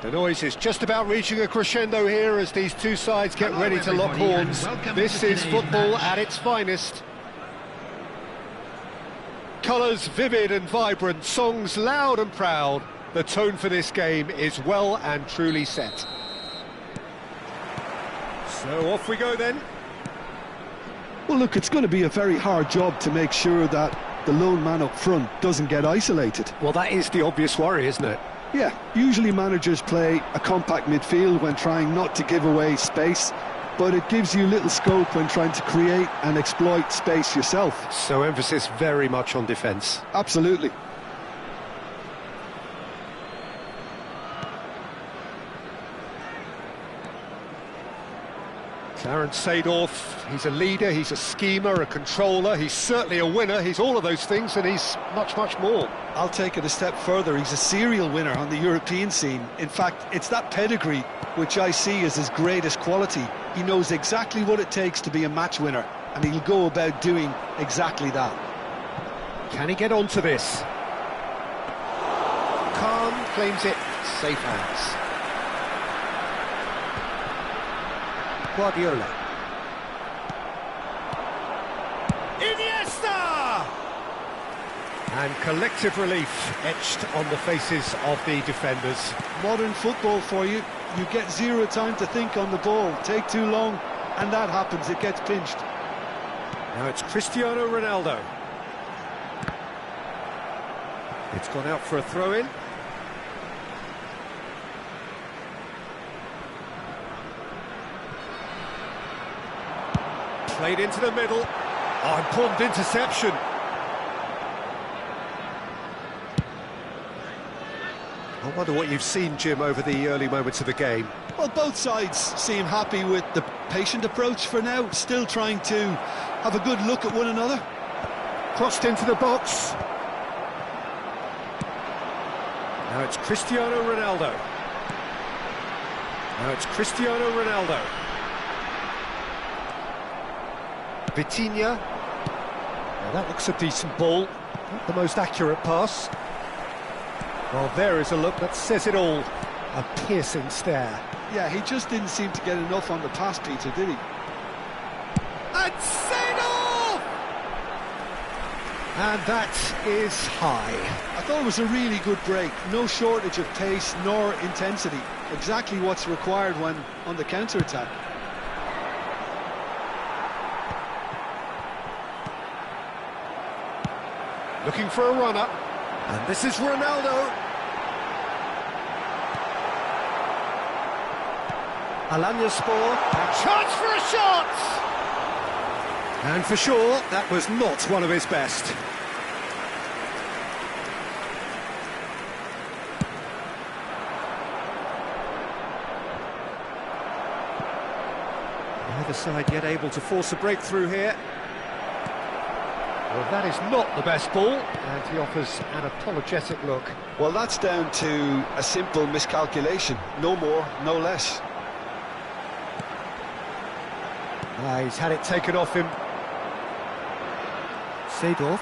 The noise is just about reaching a crescendo here as these two sides get ready to lock horns. This is football at its finest. Colours vivid and vibrant, songs loud and proud. The tone for this game is well and truly set. So off we go then. Well, look, it's going to be a very hard job to make sure that the lone man up front doesn't get isolated. Well, that is the obvious worry, isn't it? Yeah, usually managers play a compact midfield when trying not to give away space, but it gives you little scope when trying to create and exploit space yourself. So emphasis very much on defence. Absolutely. Clarence Seedorf, he's a leader, he's a schemer, a controller, he's certainly a winner, he's all of those things and he's much, much more. I'll take it a step further, he's a serial winner on the European scene. In fact, it's that pedigree which I see as his greatest quality. He knows exactly what it takes to be a match winner, and he'll go about doing exactly that. Can he get onto this? Khan claims it, safe hands. Guardiola. Iniesta! And collective relief etched on the faces of the defenders. Modern football for you. You get zero time to think on the ball. Take too long, and that happens. It gets pinched. Now it's Cristiano Ronaldo. It's gone out for a throw-in. Played into the middle. Oh, important interception. I wonder what you've seen, Jim, over the early moments of the game. Well, both sides seem happy with the patient approach for now, still trying to have a good look at one another. Crossed into the box. Now it's Cristiano Ronaldo. Now it's Cristiano Ronaldo. Vitinha. Now that looks a decent ball. Not the most accurate pass. Well, there is a look that says it all. A piercing stare. Yeah, he just didn't seem to get enough on the pass, Peter, did he? And Seedorf! And that is high. I thought it was a really good break. No shortage of pace nor intensity. Exactly what's required when on the counter-attack. Looking for a runner. And this is Ronaldo. Alanyaspor. Chance for a shot! And for sure, that was not one of his best. Neither side yet able to force a breakthrough here. Well, that is not the best ball, and he offers an apologetic look. Well, that's down to a simple miscalculation. No more, no less. He's had it taken off him. Seedorf.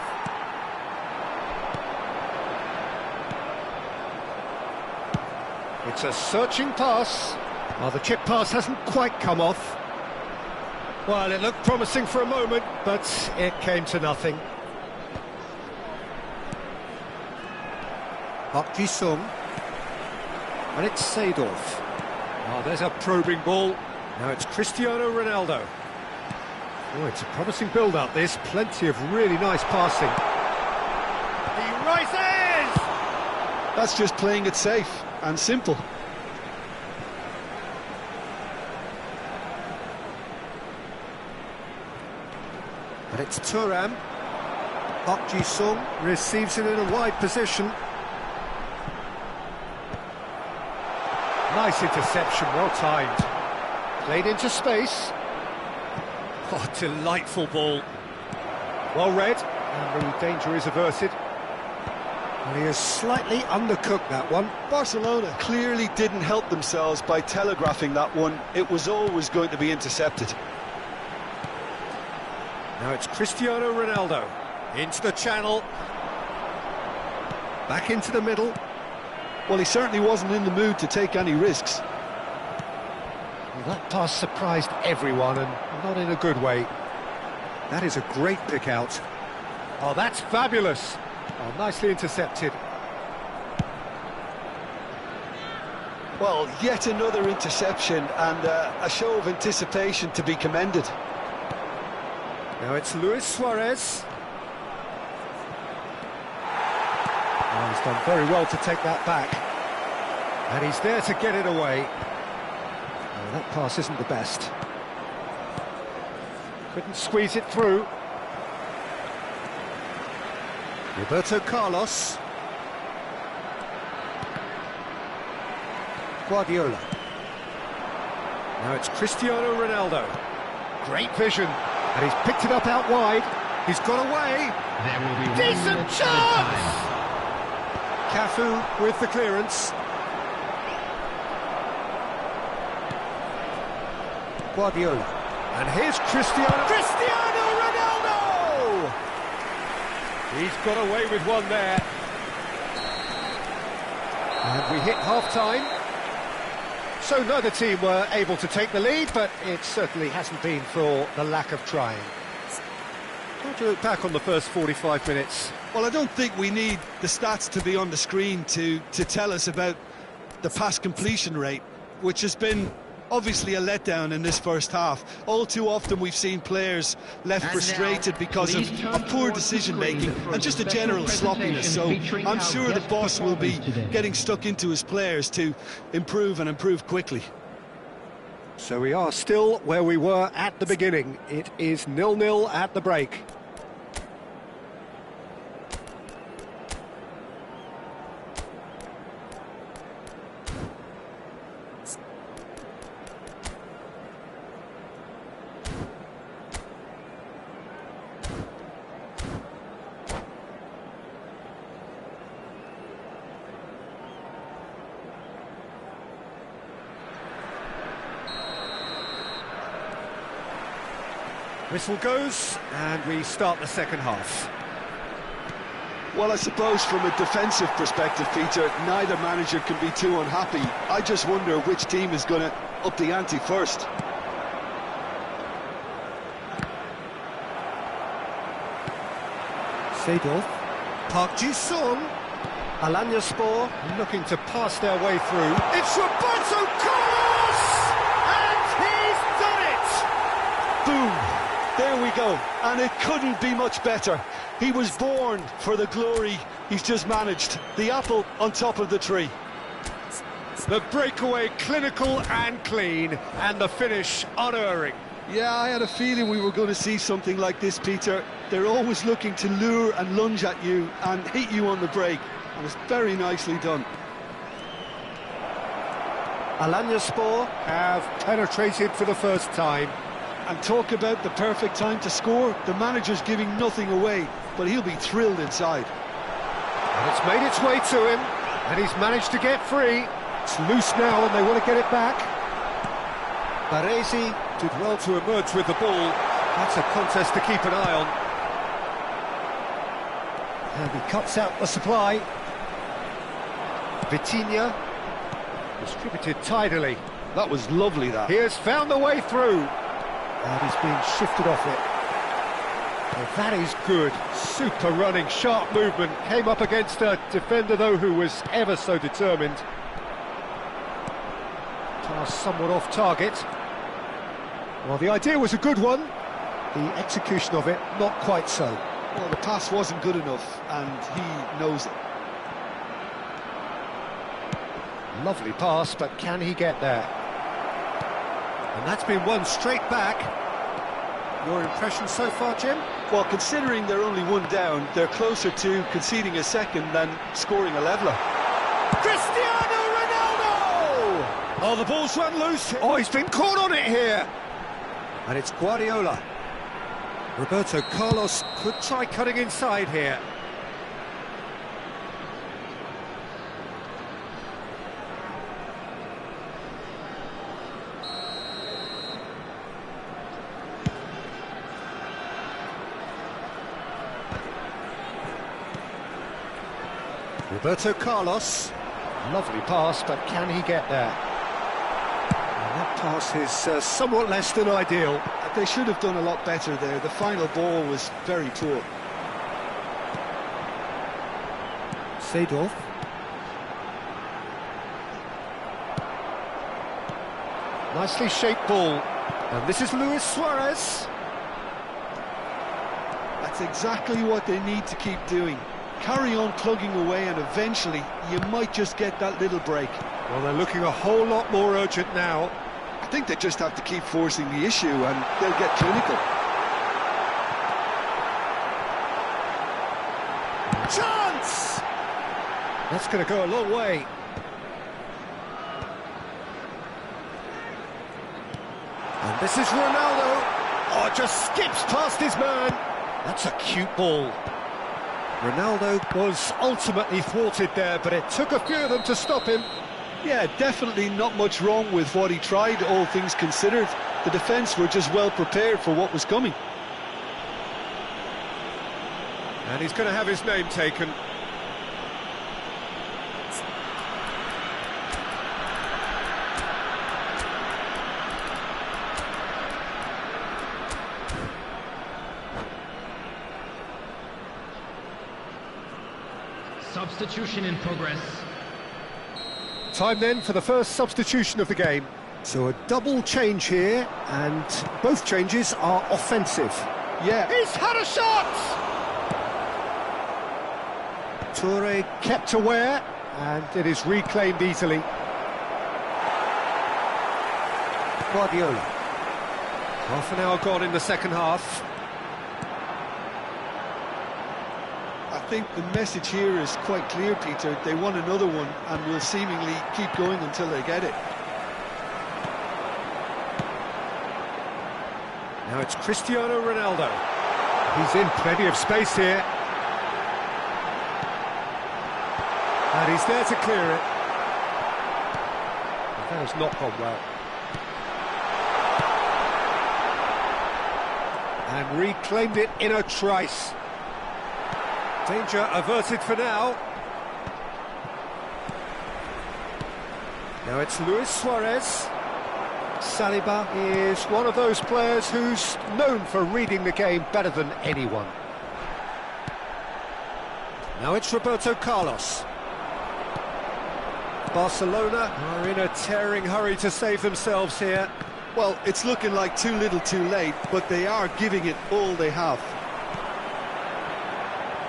It's a searching pass. Well, the chip pass hasn't quite come off. Well, it looked promising for a moment, but it came to nothing. Park Ji-sung. And it's Seedorf. Oh, there's a probing ball. Now it's Cristiano Ronaldo. Oh, it's a promising build-up, this. Plenty of really nice passing. He rises! That's just playing it safe and simple. And it's Thuram. Park Ji-sung receives it in a wide position. Nice interception, well timed. Played into space. Oh, delightful ball. Well read, and the danger is averted. And he has slightly undercooked that one. Barcelona clearly didn't help themselves by telegraphing that one. It was always going to be intercepted. Now it's Cristiano Ronaldo. Into the channel. Back into the middle. Well, he certainly wasn't in the mood to take any risks. Well, that pass surprised everyone, and not in a good way. That is a great pick out. Oh, that's fabulous. Oh, nicely intercepted. Well, yet another interception, and a show of anticipation to be commended. Now it's Luis Suarez. Oh, he's done very well to take that back. And he's there to get it away. Oh, that pass isn't the best. Couldn't squeeze it through. Roberto Carlos. Guardiola. Now it's Cristiano Ronaldo. Great vision. And he's picked it up out wide. He's got away. There will be Decent chance! Cafu with the clearance. Guardiola. And here's Cristiano Ronaldo! He's got away with one there. And we hit half-time. So neither team were able to take the lead, but it certainly hasn't been for the lack of trying. How do you look back on the first 45 minutes? Well, I don't think we need the stats to be on the screen to tell us about the pass completion rate, which has been obviously a letdown in this first half. All too often we've seen players left frustrated because of poor decision-making and just a general sloppiness. So I'm sure the boss will be getting stuck into his players to improve and improve quickly. So we are still where we were at the beginning. It is 0-0 at the break. Whistle goes, and we start the second half. Well, I suppose from a defensive perspective, Peter, neither manager can be too unhappy. I just wonder which team is going to up the ante first. Seedorf. Park Ji-sung. Alanyaspor looking to pass their way through. It's Roberto Carlos! And he's done it! Boom! There we go, and it couldn't be much better. He was born for the glory he's just managed. The apple on top of the tree. The breakaway clinical and clean, and the finish unerring. Yeah, I had a feeling we were going to see something like this, Peter. They're always looking to lure and lunge at you and hit you on the break. And it's very nicely done. Alanyaspor have penetrated for the first time. And talk about the perfect time to score. The manager's giving nothing away, but he'll be thrilled inside. And it's made its way to him, and he's managed to get free. It's loose now, and they want to get it back. Baresi did well to emerge with the ball. That's a contest to keep an eye on. And he cuts out the supply. Vitinha distributed tidily. That was lovely, that. He has found the way through. And he's being shifted off it. Well, that is good. Super running, sharp movement. Came up against a defender, though, who was ever so determined. Pass somewhat off target. Well, the idea was a good one. The execution of it, not quite so. Well, the pass wasn't good enough, and he knows it. Lovely pass, but can he get there? And that's been one straight back. Your impression so far, Jim? Well, considering they're only one down, they're closer to conceding a second than scoring a leveller. Cristiano Ronaldo! Oh, the ball's run loose. Oh, he's been caught on it here. And it's Guardiola. Roberto Carlos could try cutting inside here. Roberto Carlos. Lovely pass, but can he get there? And that pass is somewhat less than ideal. They should have done a lot better there. The final ball was very poor. Seedorf. Nicely shaped ball. And this is Luis Suarez. That's exactly what they need to keep doing. Carry on plugging away and eventually you might just get that little break. Well, they're looking a whole lot more urgent now. I think they just have to keep forcing the issue and they'll get clinical. Chance! That's going to go a long way. And this is Ronaldo. Oh, just skips past his man. That's a cute ball. Ronaldo was ultimately thwarted there, but it took a few of them to stop him. Yeah, definitely not much wrong with what he tried, all things considered. The defence were just well prepared for what was coming. And he's going to have his name taken. Substitution in progress. Time then for the first substitution of the game. So a double change here, and both changes are offensive. Yeah. He's had a shot! Toure kept aware, and it is reclaimed easily. Guardiola. Half an hour gone in the second half. I think the message here is quite clear, Peter. They want another one and will seemingly keep going until they get it. Now it's Cristiano Ronaldo. He's in plenty of space here. And he's there to clear it. But that has not gone well. And reclaimed it in a trice. Danger averted for now. Now it's Luis Suarez. Saliba is one of those players who's known for reading the game better than anyone. Now it's Roberto Carlos. Barcelona are in a tearing hurry to save themselves here. Well, it's looking like too little too late, but they are giving it all they have.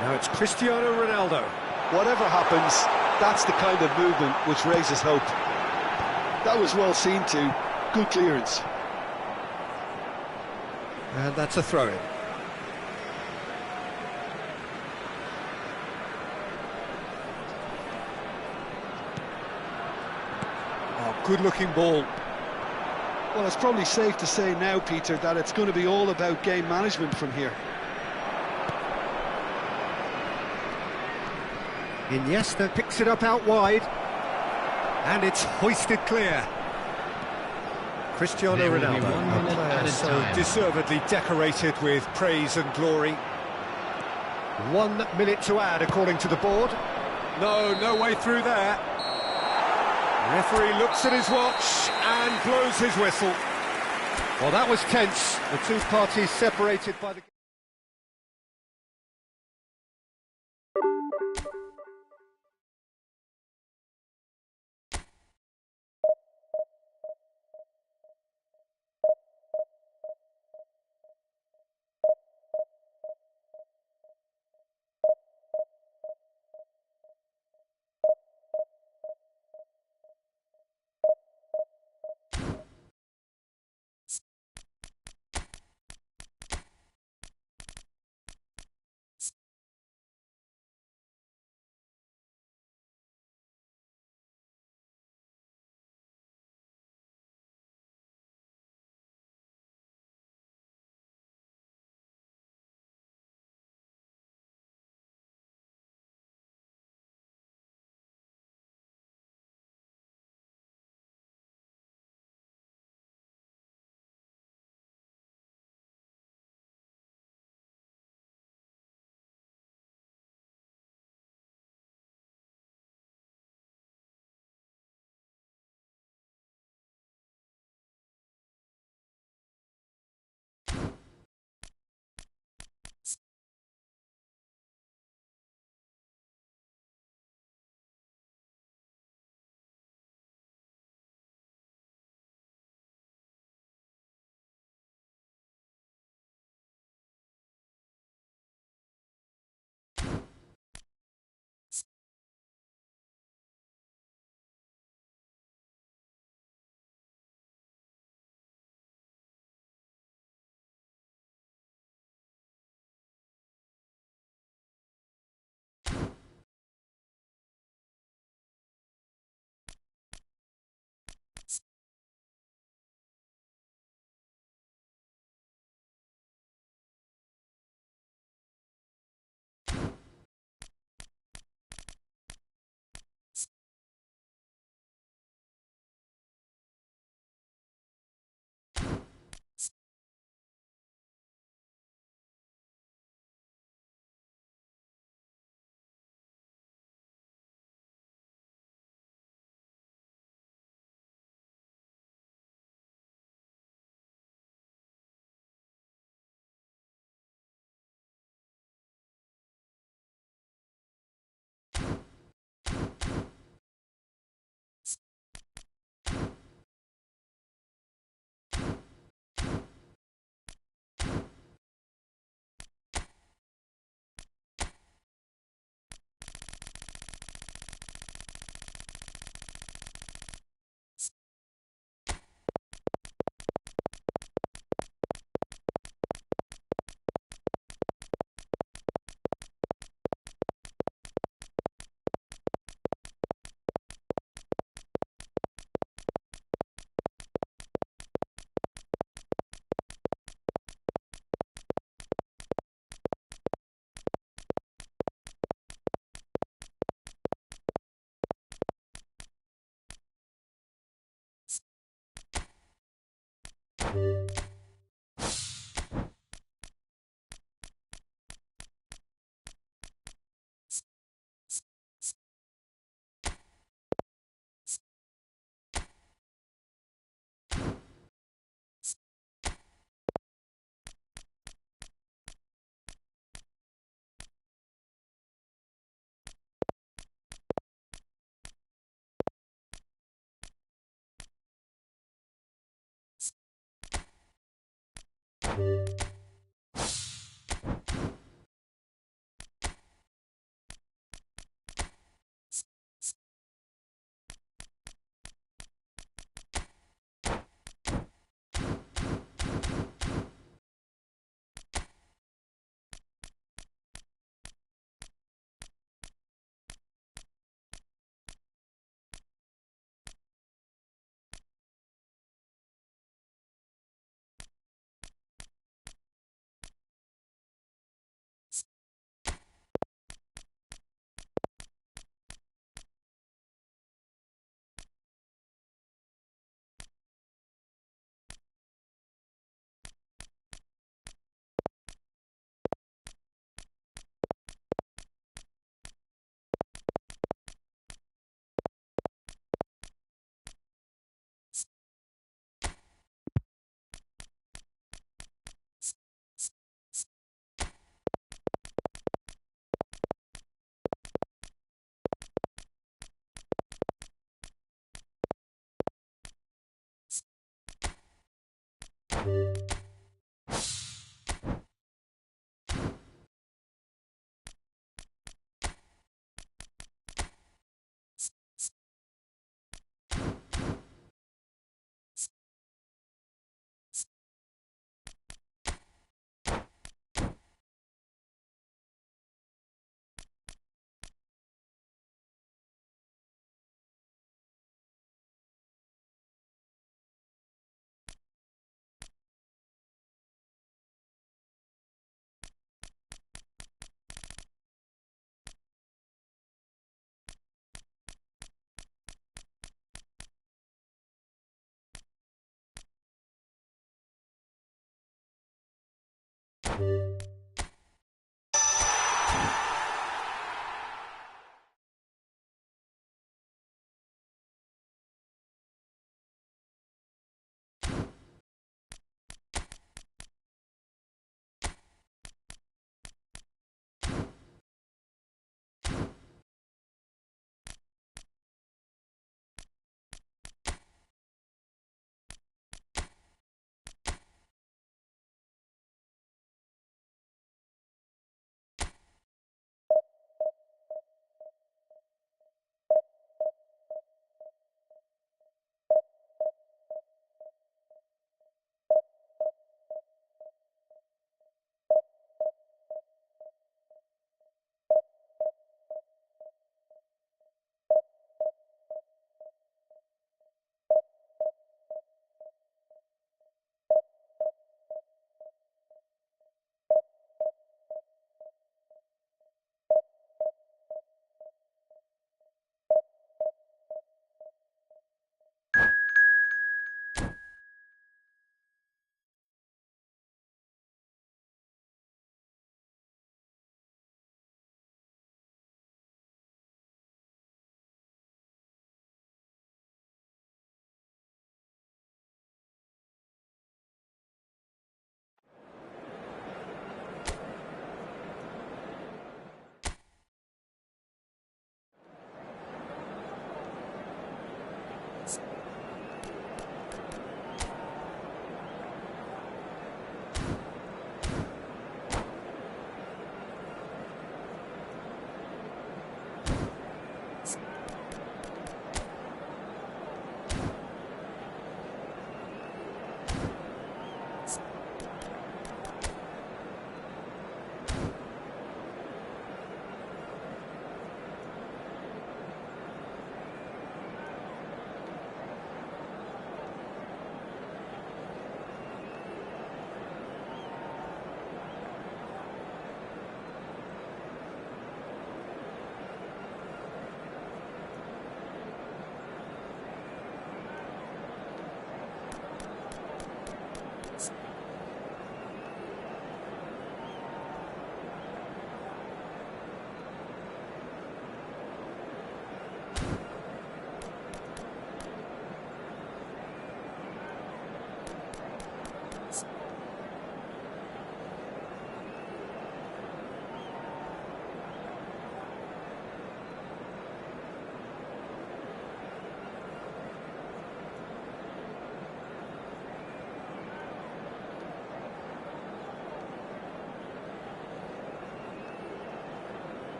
Now it's Cristiano Ronaldo. Whatever happens, that's the kind of movement which raises hope. That was well seen too. Good clearance. And that's a throw-in. Oh, good-looking ball. Well, it's probably safe to say now, Peter, that it's going to be all about game management from here. Iniesta picks it up out wide, and it's hoisted clear. Cristiano Ronaldo, a player so deservedly decorated with praise and glory. 1 minute to add, according to the board. No way through there. Referee looks at his watch and blows his whistle. Well, that was tense. The two parties separated by the...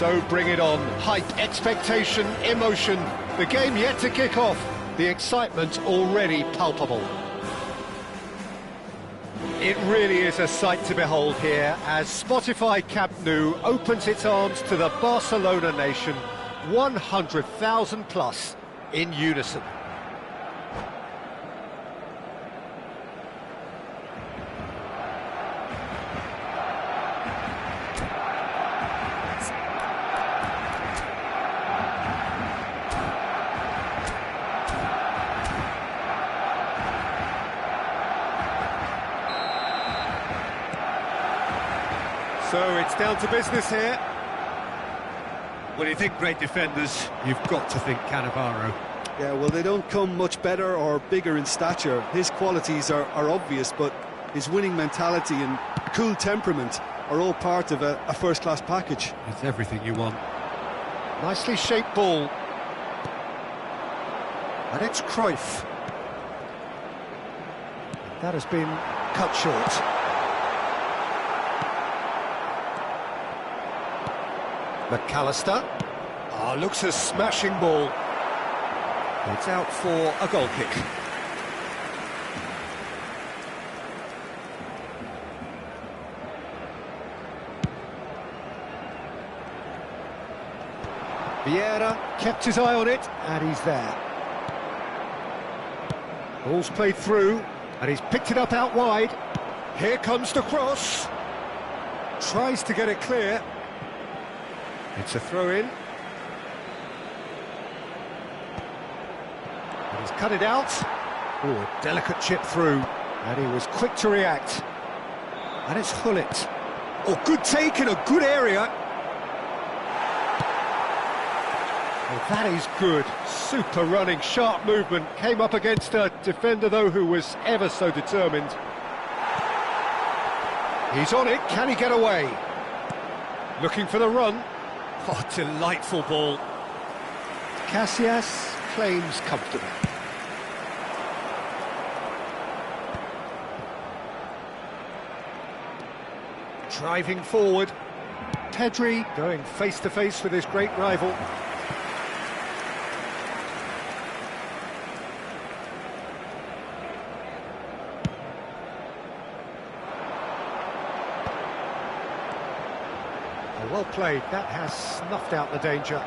So bring it on. Hype, expectation, emotion. The game yet to kick off. The excitement already palpable. It really is a sight to behold here as Spotify Camp Nou opens its arms to the Barcelona nation, 100,000 plus in unison. So it's down to business here. When you think great defenders, you've got to think Cannavaro. Yeah, well, they don't come much better or bigger in stature. His qualities are obvious, but his winning mentality and cool temperament are all part of a first-class package. It's everything you want. Nicely shaped ball. And it's Cruyff. That has been cut short. McAllister. Looks a smashing ball. It's out for a goal kick. Vieira kept his eye on it, and he's there. Ball's played through, and he's picked it up out wide. Here comes the cross. Tries to get it clear. It's a throw-in. And he's cut it out. Oh, a delicate chip through. And he was quick to react. And it's Gullit. Oh, good take in a good area. Oh, that is good. Super running, sharp movement. Came up against a defender, though, who was ever so determined. He's on it. Can he get away? Looking for the run. Oh, delightful ball. Casillas claims comfortably. Driving forward. Pedri going face-to-face with his great rival. Well played, that has snuffed out the danger.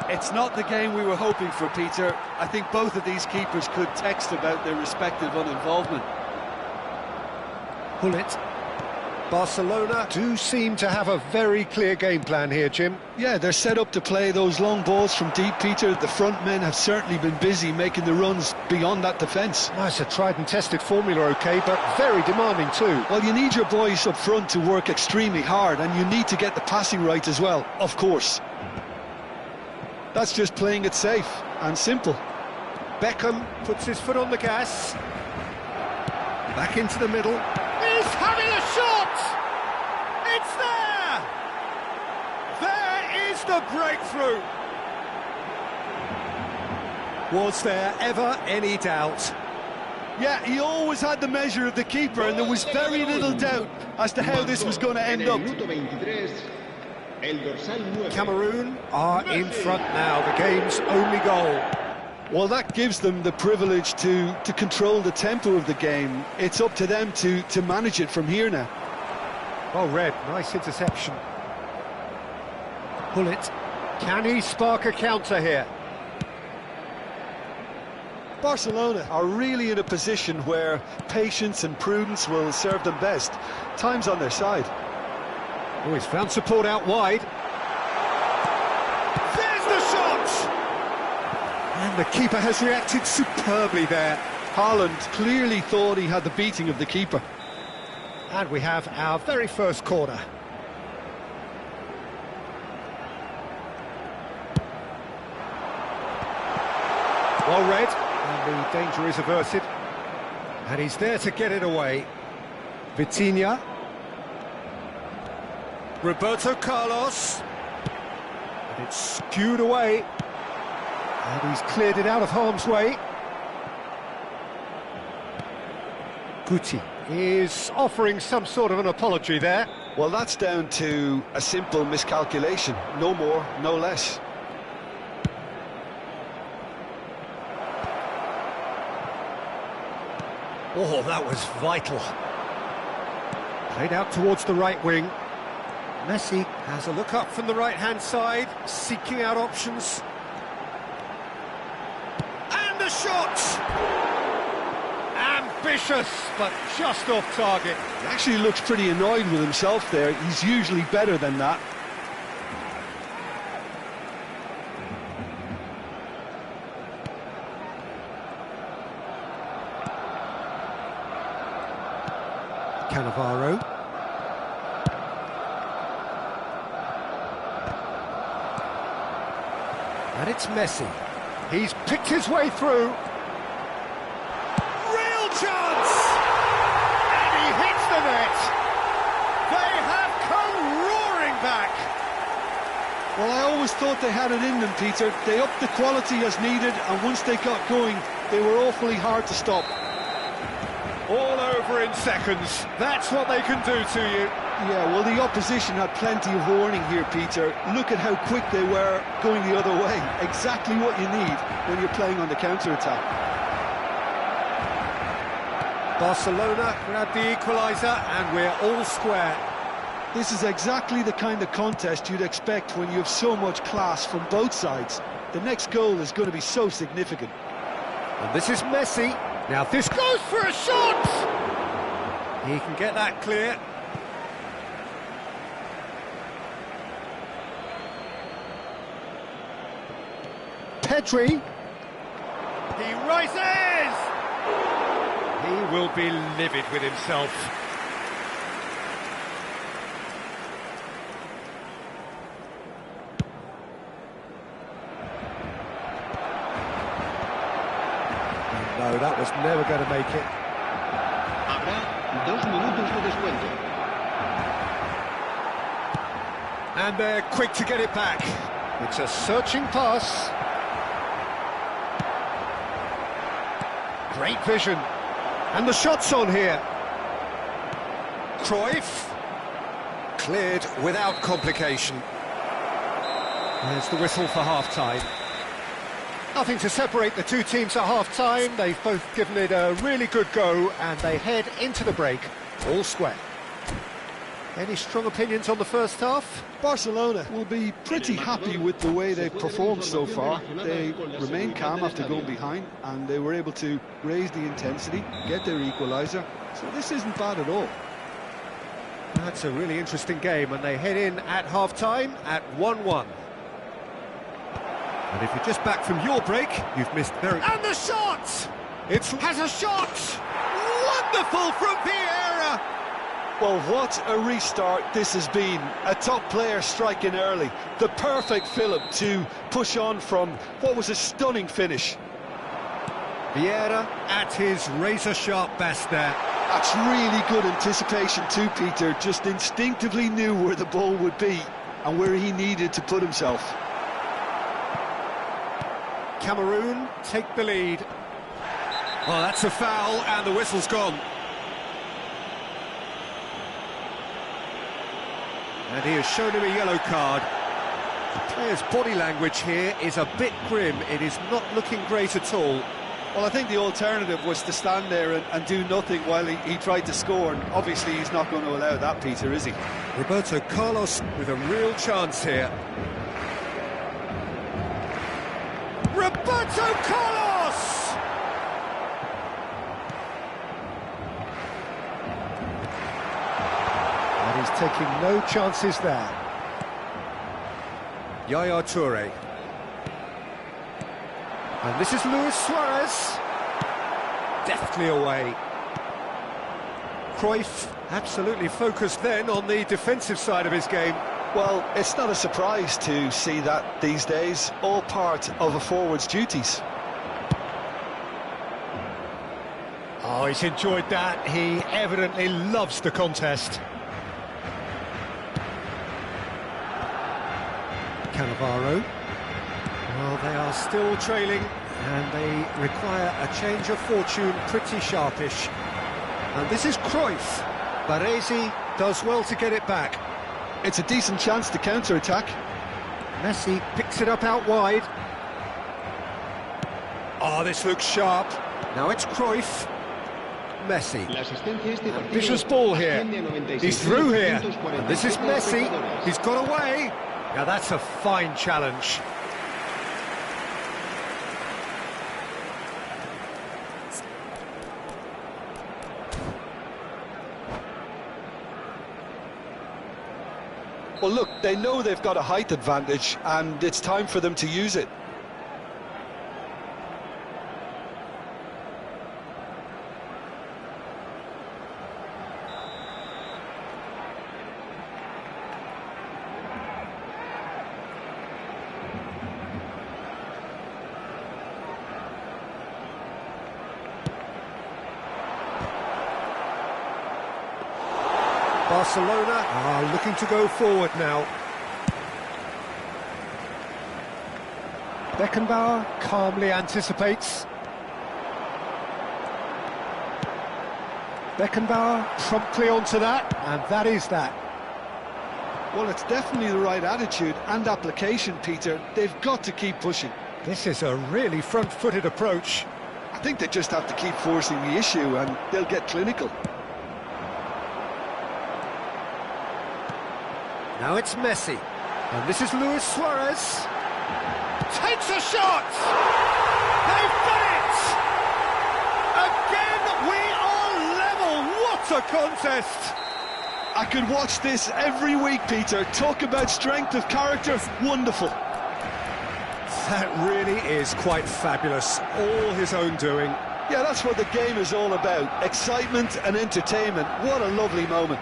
It's not the game we were hoping for, Peter. I think both of these keepers could text about their respective uninvolvement. Gullit. Barcelona do seem to have a very clear game plan here, Jim. Yeah, they're set up to play those long balls from deep, Peter. The front men have certainly been busy making the runs beyond that defence. Nice, a tried and tested formula, OK, but very demanding too. Well, you need your boys up front to work extremely hard, and you need to get the passing right as well, of course. That's just playing it safe and simple. Beckham puts his foot on the gas. Back into the middle. He's having a shot! It's there! There is the breakthrough! Was there ever any doubt? Yeah, he always had the measure of the keeper, and there was very little doubt as to how this was going to end up. Cameroon are in front now, the game's only goal. Well, that gives them the privilege to control the tempo of the game. It's up to them to manage it from here now. Well read, nice interception. Gullit. Can he spark a counter here? Barcelona are really in a position where patience and prudence will serve them best. Time's on their side. Oh, he's found support out wide. There's the shot! And the keeper has reacted superbly there. Haaland clearly thought he had the beating of the keeper. And we have our very first corner. Well read, and the danger is averted. And he's there to get it away. Vitinha. Roberto Carlos. And it's skewed away. And he's cleared it out of harm's way. Guti. is offering some sort of an apology there. Well, that's down to a simple miscalculation. No more, no less. Oh, that was vital. Played out towards the right wing. Messi has a look up from the right-hand side, seeking out options. And a shot! Ambitious, but just off target. He actually looks pretty annoyed with himself there. He's usually better than that. Cannavaro. And it's Messi. He's picked his way through. Real chance! And he hits the net. They have come roaring back. Well, I always thought they had it in them, Peter. They upped the quality as needed, and once they got going, they were awfully hard to stop. All over in seconds. That's what they can do to you. Yeah, well, the opposition had plenty of warning here, Peter. Look at how quick they were going the other way. Exactly what you need when you're playing on the counter-attack. Barcelona grab the equaliser, and we're all square. This is exactly the kind of contest you'd expect when you have so much class from both sides. The next goal is going to be so significant. And this is Messi. Now this goes for a shot! He can get that clear. Pedri. He rises! He will be livid with himself. No, that was never going to make it. Habrá 2 minutos de descuento. And they're quick to get it back. It's a searching pass. Great vision. And the shot's on here. Cruyff. Cleared without complication. There's the whistle for half-time. Nothing to separate the two teams at half-time. They've both given it a really good go, and they head into the break all square. Any strong opinions on the first half? Barcelona will be pretty happy with the way they've performed so far. They remain calm after going behind, and they were able to raise the intensity, get their equaliser. So this isn't bad at all. That's a really interesting game, and they head in at half-time at 1-1. And if you're just back from your break, you've missed very... And the shot! It has a shot! Wonderful from Vieira! Well, what a restart this has been. A top player striking early. The perfect fillip to push on from what was a stunning finish. Vieira at his razor-sharp best there. That's really good anticipation too, Peter. Just instinctively knew where the ball would be and where he needed to put himself. Cameroon take the lead. Oh, that's a foul, and the whistle's gone. And he has shown him a yellow card. The player's body language here is a bit grim. It is not looking great at all. Well, I think the alternative was to stand there and do nothing while he tried to score, and obviously he's not going to allow that, Peter, is he? Roberto Carlos with a real chance here. Roberto Carlos! And he's taking no chances there. Yaya Toure. And this is Luis Suarez. Deftly away. Cruyff absolutely focused then on the defensive side of his game. Well, it's not a surprise to see that these days, all part of a forward's duties. Oh, he's enjoyed that. He evidently loves the contest. Cannavaro. Well, they are still trailing, and they require a change of fortune pretty sharpish. And this is Cruyff. Baresi does well to get it back. It's a decent chance to counter-attack. Messi picks it up out wide. Oh, this looks sharp. Now it's Cruyff. Messi. Ambitious ball here. He's through here. And this is Messi. He's got away. Now that's a fine challenge. Well, look, they know they've got a height advantage, and it's time for them to use it. Barcelona are looking to go forward now. Beckenbauer calmly anticipates. Beckenbauer promptly onto that, and that is that. Well, it's definitely the right attitude and application, Peter. They've got to keep pushing. This is a really front-footed approach. I think they just have to keep forcing the issue, and they'll get clinical. Now it's Messi, and this is Luis Suarez. Takes a shot! They've done it! Again, we are level! What a contest! I could watch this every week, Peter. Talk about strength of character. Wonderful. That really is quite fabulous. All his own doing. Yeah, that's what the game is all about. Excitement and entertainment. What a lovely moment.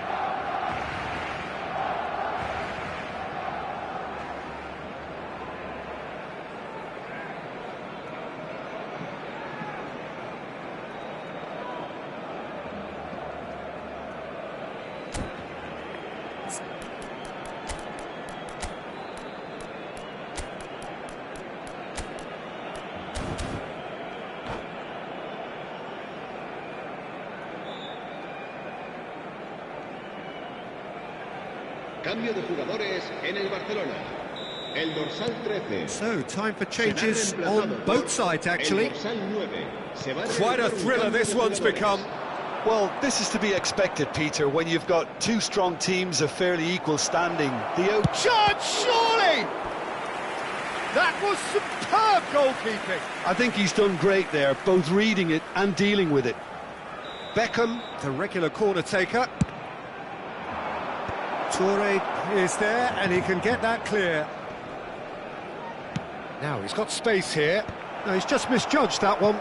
Cambio de jugadores en el Barcelona. El dorsal 13. So, time for changes on both sides, actually. El dorsal 9. Quite a thriller this one's become. Well, this is to be expected, Peter, when you've got two strong teams of fairly equal standing. The Chance, surely! That was superb goalkeeping. I think he's done great there, both reading it and dealing with it. Beckham, the regular corner taker. Toure is there, and he can get that clear. Now, he's got space here. No, he's just misjudged that one.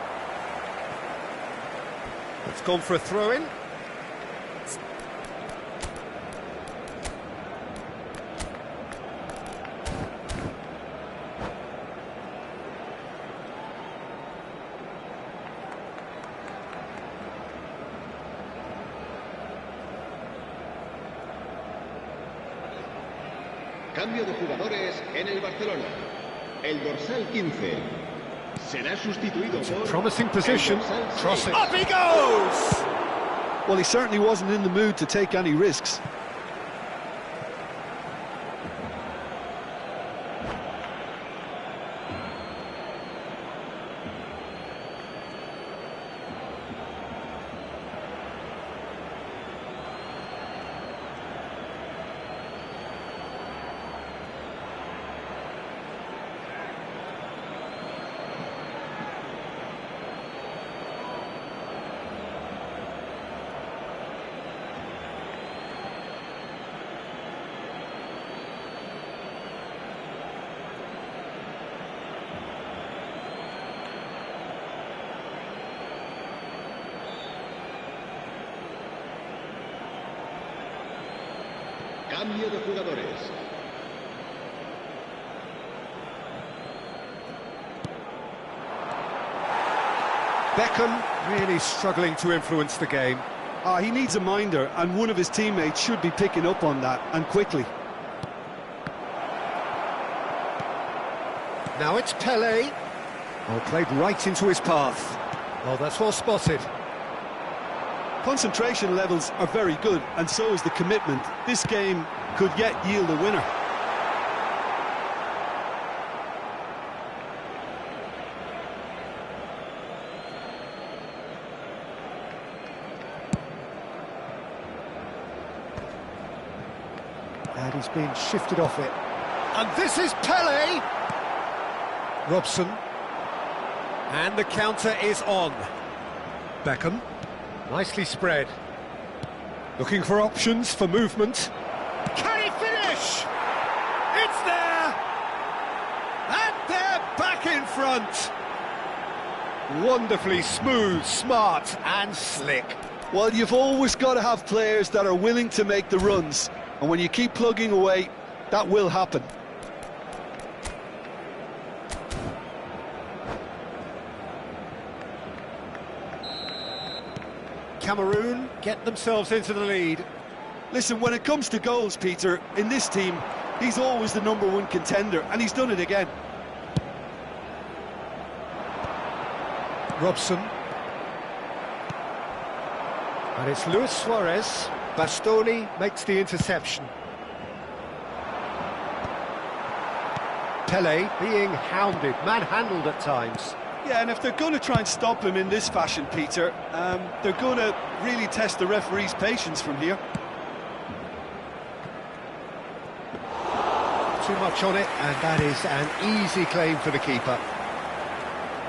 It's gone for a throw-in. Cambio de jugadores en el Barcelona. El dorsal 15 será sustituido por Promising position. el dorsal 6. Cross it. Up he goes! Well, he certainly wasn't in the mood to take any risks. Cambio de jugadores. Beckham really struggling to influence the game. He needs a minder, and one of his teammates should be picking up on that, and quickly. Now it's Pelé. Oh, played right into his path. Oh, that's well spotted. Concentration levels are very good, and so is the commitment. This game could yet yield a winner. And he's been shifted off it. And this is Pele! Robson. And the counter is on. Beckham. Nicely spread. Looking for options for movement. Can he finish? It's there! And they're back in front! Wonderfully smooth, smart and slick. Well, you've always got to have players that are willing to make the runs. And when you keep plugging away, that will happen. Cameroon get themselves into the lead. Listen, when it comes to goals, Peter, in this team, he's always the #1 contender, and he's done it again. Robson. And it's Luis Suarez. Bastoni makes the interception. Pele being hounded, manhandled at times. Yeah, and if they're going to try and stop him in this fashion, Peter, they're going to really test the referee's patience from here. Too much on it, and that is an easy claim for the keeper.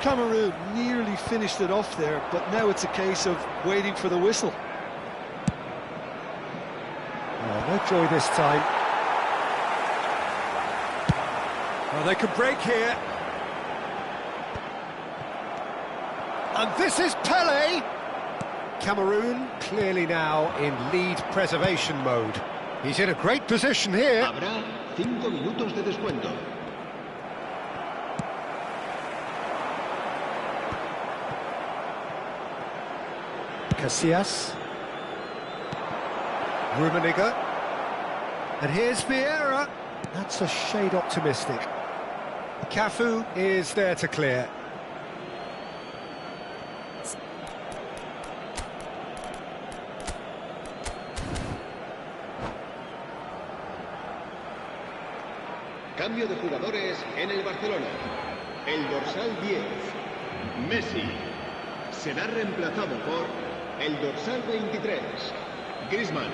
Cameroon nearly finished it off there, but now it's a case of waiting for the whistle. Oh, no joy this time. Well, they can break here. And this is Pele! Cameroon clearly now in lead preservation mode. He's in a great position here. Habrá 5 minutos de descuento. Casillas. Rummenigge. And here's Vieira. That's a shade optimistic. Cafu is there to clear. Cambio de jugadores en el Barcelona. El dorsal 10, Messi, será reemplazado por el dorsal 23, Griezmann.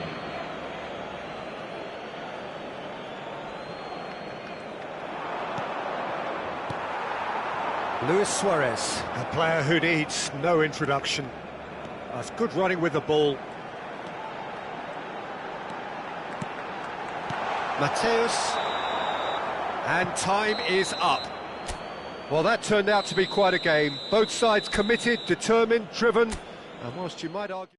Luis Suarez, a player who needs no introduction. That's good running with the ball. Mateus. And time is up. Well, that turned out to be quite a game. Both sides committed, determined, driven, and whilst you might argue...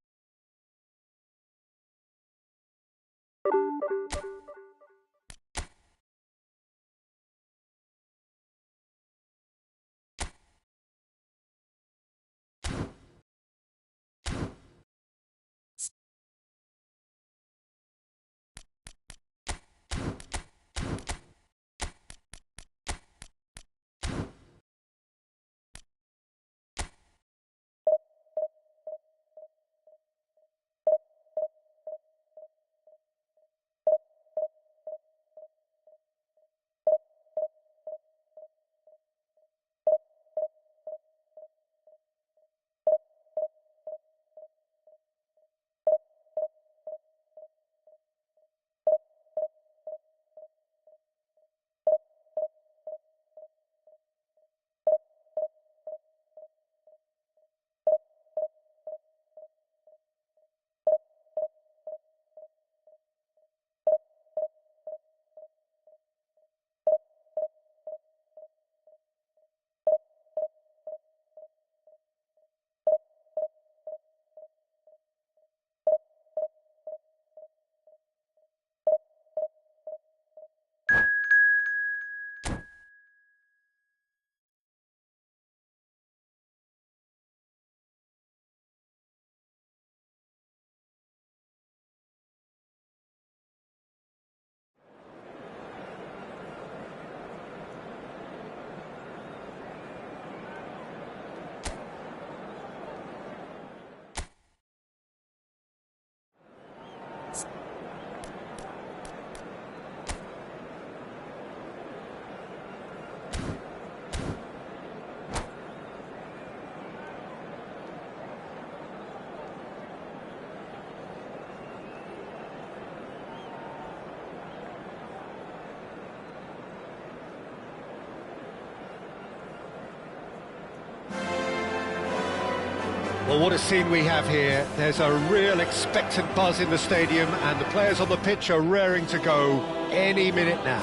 Well, what a scene we have here. There's a real expectant buzz in the stadium, and the players on the pitch are raring to go any minute now.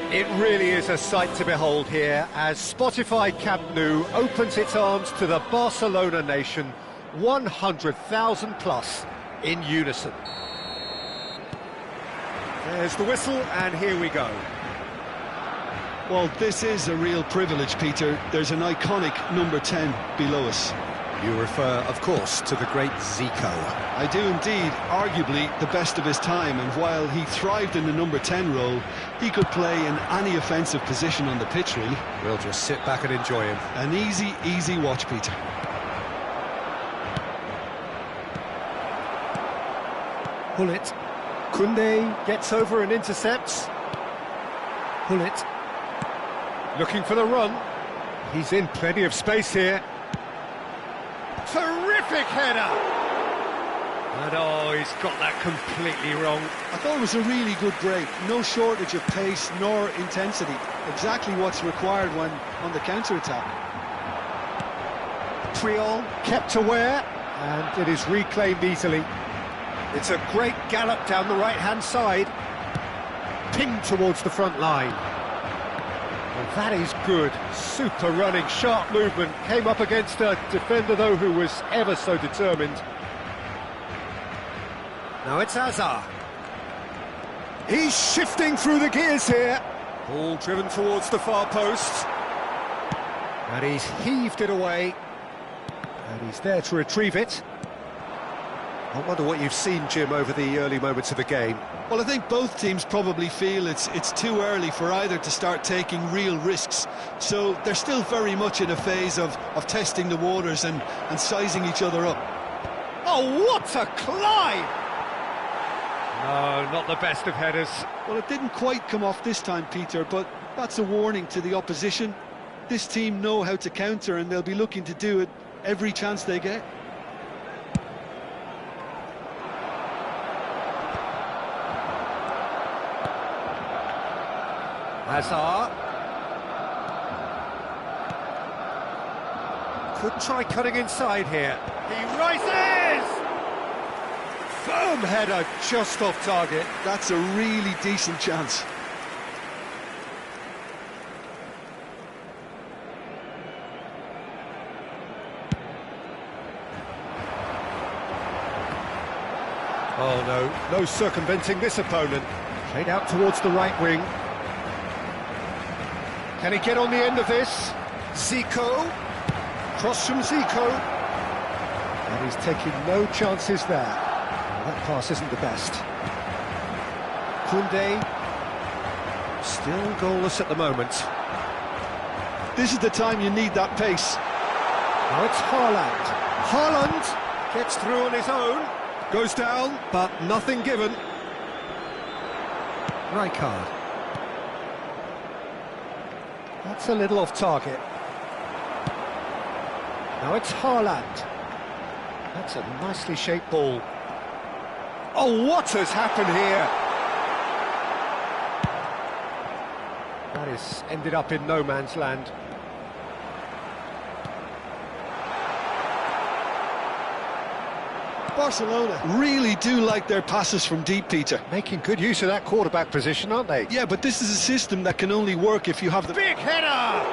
It really is a sight to behold here as Spotify Camp Nou opens its arms to the Barcelona nation, 100,000 plus in unison. There's the whistle, and here we go. Well, this is a real privilege, Peter. There's an iconic number 10 below us. You refer, of course, to the great Zico. I do indeed, arguably the best of his time, and while he thrived in the number 10 role, he could play in any offensive position on the pitch, really. We'll just sit back and enjoy him. An easy watch, Peter. Gullit. Koundé gets over and intercepts. Gullit. Looking for the run. He's in plenty of space here. Terrific header! And oh, he's got that completely wrong. I thought it was a really good break. No shortage of pace nor intensity. Exactly what's required when on the counter-attack. Triol kept aware, and it is reclaimed easily. It's a great gallop down the right-hand side. Pinged towards the front line. Well, that is good. Super running, sharp movement. Came up against a defender, though, who was ever so determined. Now it's Hazard. He's shifting through the gears here. Ball driven towards the far post. And he's heaved it away. And he's there to retrieve it. I wonder what you've seen, Jim, over the early moments of the game. Well, I think both teams probably feel it's too early for either to start taking real risks. So they're still very much in a phase of testing the waters and sizing each other up. Oh, what a climb! No, not the best of headers. Well, it didn't quite come off this time, Peter, but that's a warning to the opposition. This team know how to counter, and they'll be looking to do it every chance they get. Hazard. Could try cutting inside here. He rises! Firm header just off target. That's a really decent chance. Oh no circumventing this opponent. Played out towards the right wing. Can he get on the end of this? Zico. Cross from Zico. And he's taking no chances there. Well, that pass isn't the best. Koundé. Still goalless at the moment. This is the time you need that pace. Now it's Haaland. Haaland gets through on his own. Goes down, but nothing given. Rijkaard. That's a little off target. Now it's Haaland. That's a nicely shaped ball. Oh, what has happened here? That is ended up in no man's land. Barcelona really do like their passes from deep, Peter. Making good use of that quarterback position, aren't they? Yeah, but this is a system that can only work if you have the... Big header!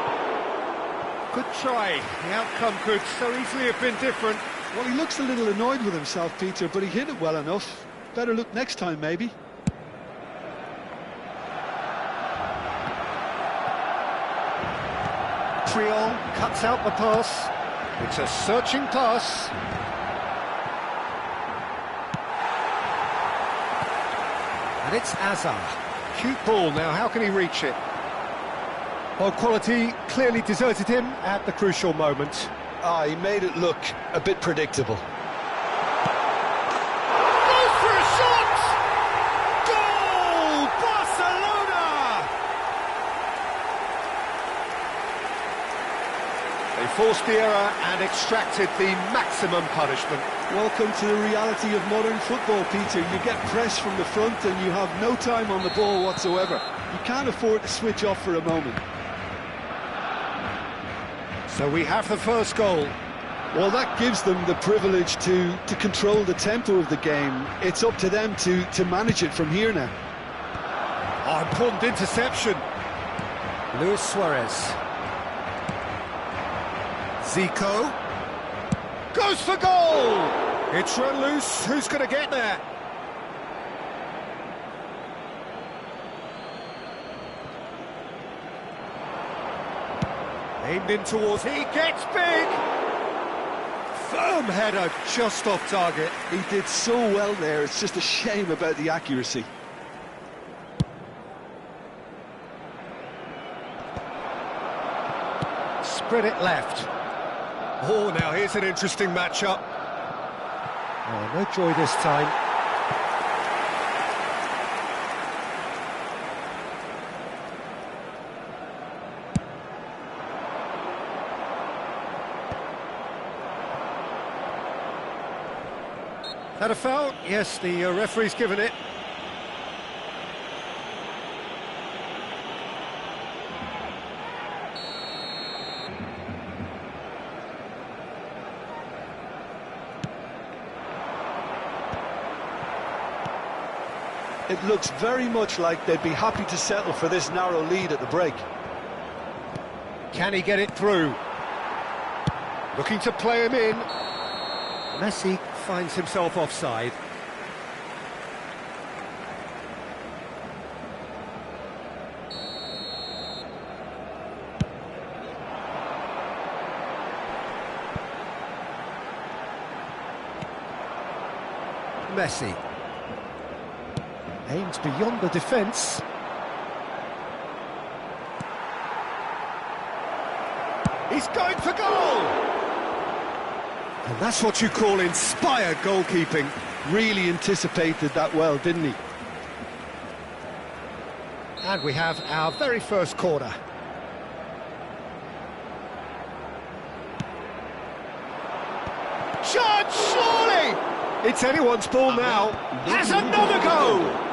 Good try. The outcome could so easily have been different. Well, he looks a little annoyed with himself, Peter, but he hit it well enough. Better look next time, maybe. Triol cuts out the pass. It's a searching pass. And it's Hazard. Cute ball now, how can he reach it? Well, quality clearly deserted him at the crucial moment. He made it look a bit predictable. Goes for a shot! Goal! Barcelona! They forced the error and extracted the maximum punishment. Welcome to the reality of modern football, Peter. You get pressed from the front and you have no time on the ball whatsoever. You can't afford to switch off for a moment. So we have the first goal. Well, that gives them the privilege to control the tempo of the game. It's up to them to manage it from here now. Oh, important interception. Luis Suarez. Zico. Goes for goal! It's run loose. Who's going to get there? Aimed in towards, he gets big! Firm header, just off target. He did so well there, it's just a shame about the accuracy. Spread it left. Oh, now here's an interesting matchup. Oh, no joy this time. That a foul? Yes, the referee's given it. It looks very much like they'd be happy to settle for this narrow lead at the break. Can he get it through? Looking to play him in. Messi finds himself offside. Messi. Aims beyond the defence. He's going for goal! And that's what you call inspired goalkeeping. Really anticipated that well, didn't he? And we have our very first corner. Shot, surely! It's anyone's ball now. Has another go!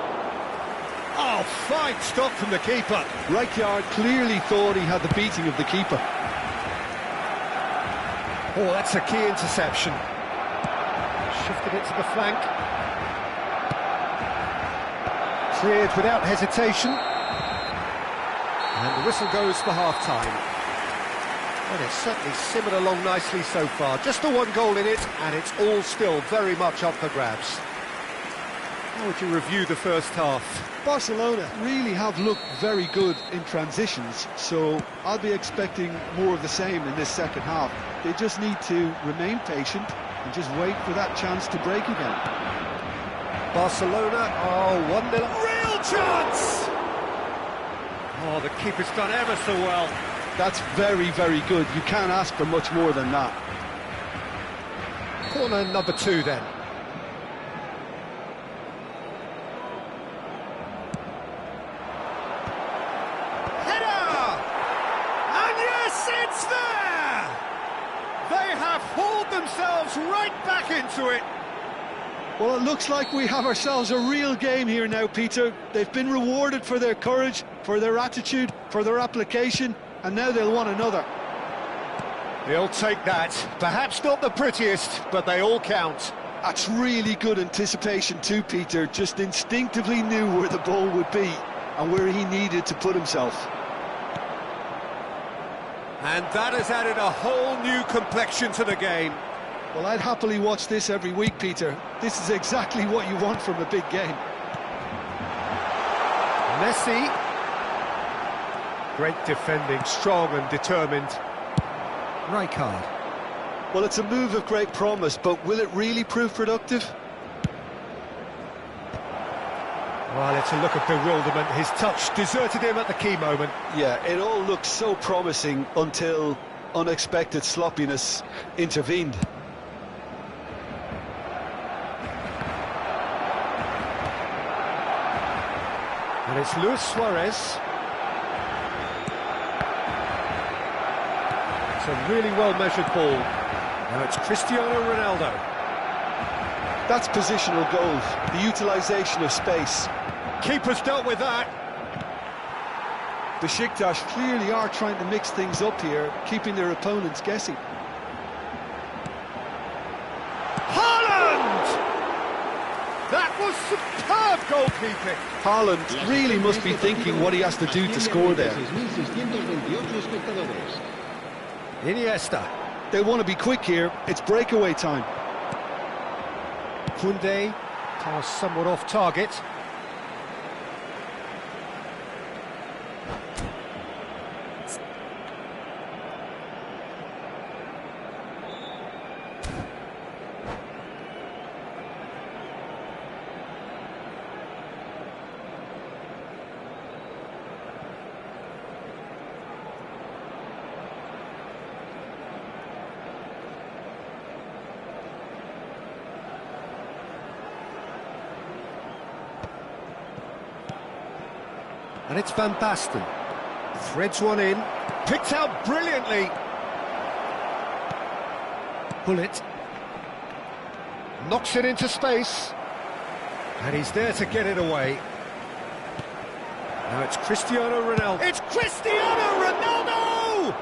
Oh, fine stop from the keeper. Rijkaard clearly thought he had the beating of the keeper. Oh, that's a key interception. Shifted it to the flank. Cleared without hesitation. And the whistle goes for half-time. And it's certainly simmered along nicely so far. Just the one goal in it, and it's all still very much up for grabs. How would you review the first half? Barcelona really have looked very good in transitions, so I'll be expecting more of the same in this second half. They just need to remain patient and just wait for that chance to break again. Barcelona, 1-0. Real chance! Oh, the keeper's done ever so well. That's very, very good. You can't ask for much more than that. Corner number 2 then. Hauled themselves right back into it. Well, it looks like we have ourselves a real game here now, Peter. They've been rewarded for their courage, for their attitude, for their application, and now they'll want another. They'll take that. Perhaps not the prettiest, but they all count. That's really good anticipation too, Peter. Just instinctively knew where the ball would be and where he needed to put himself. And that has added a whole new complexion to the game. Well, I'd happily watch this every week, Peter. This is exactly what you want from a big game. Messi. Great defending, strong and determined. Rijkaard. Well, it's a move of great promise, but will it really prove productive? Well, it's a look of bewilderment. His touch deserted him at the key moment. Yeah, it all looked so promising until unexpected sloppiness intervened. And it's Luis Suarez. It's a really well-measured ball. Now it's Cristiano Ronaldo. That's positional goals, the utilisation of space. Keeper's dealt with that. Besiktas clearly are trying to mix things up here, keeping their opponents guessing. Haaland! That was superb goalkeeping. Haaland really must be thinking what he has to do to score there. 6.628 espectadores. Iniesta. They want to be quick here, it's breakaway time. Koundé, pass somewhat off target. And it's Van Basten. Threads one in. Picked out brilliantly. Bullet. Knocks it into space. And he's there to get it away. Now it's Cristiano Ronaldo. It's Cristiano Ronaldo!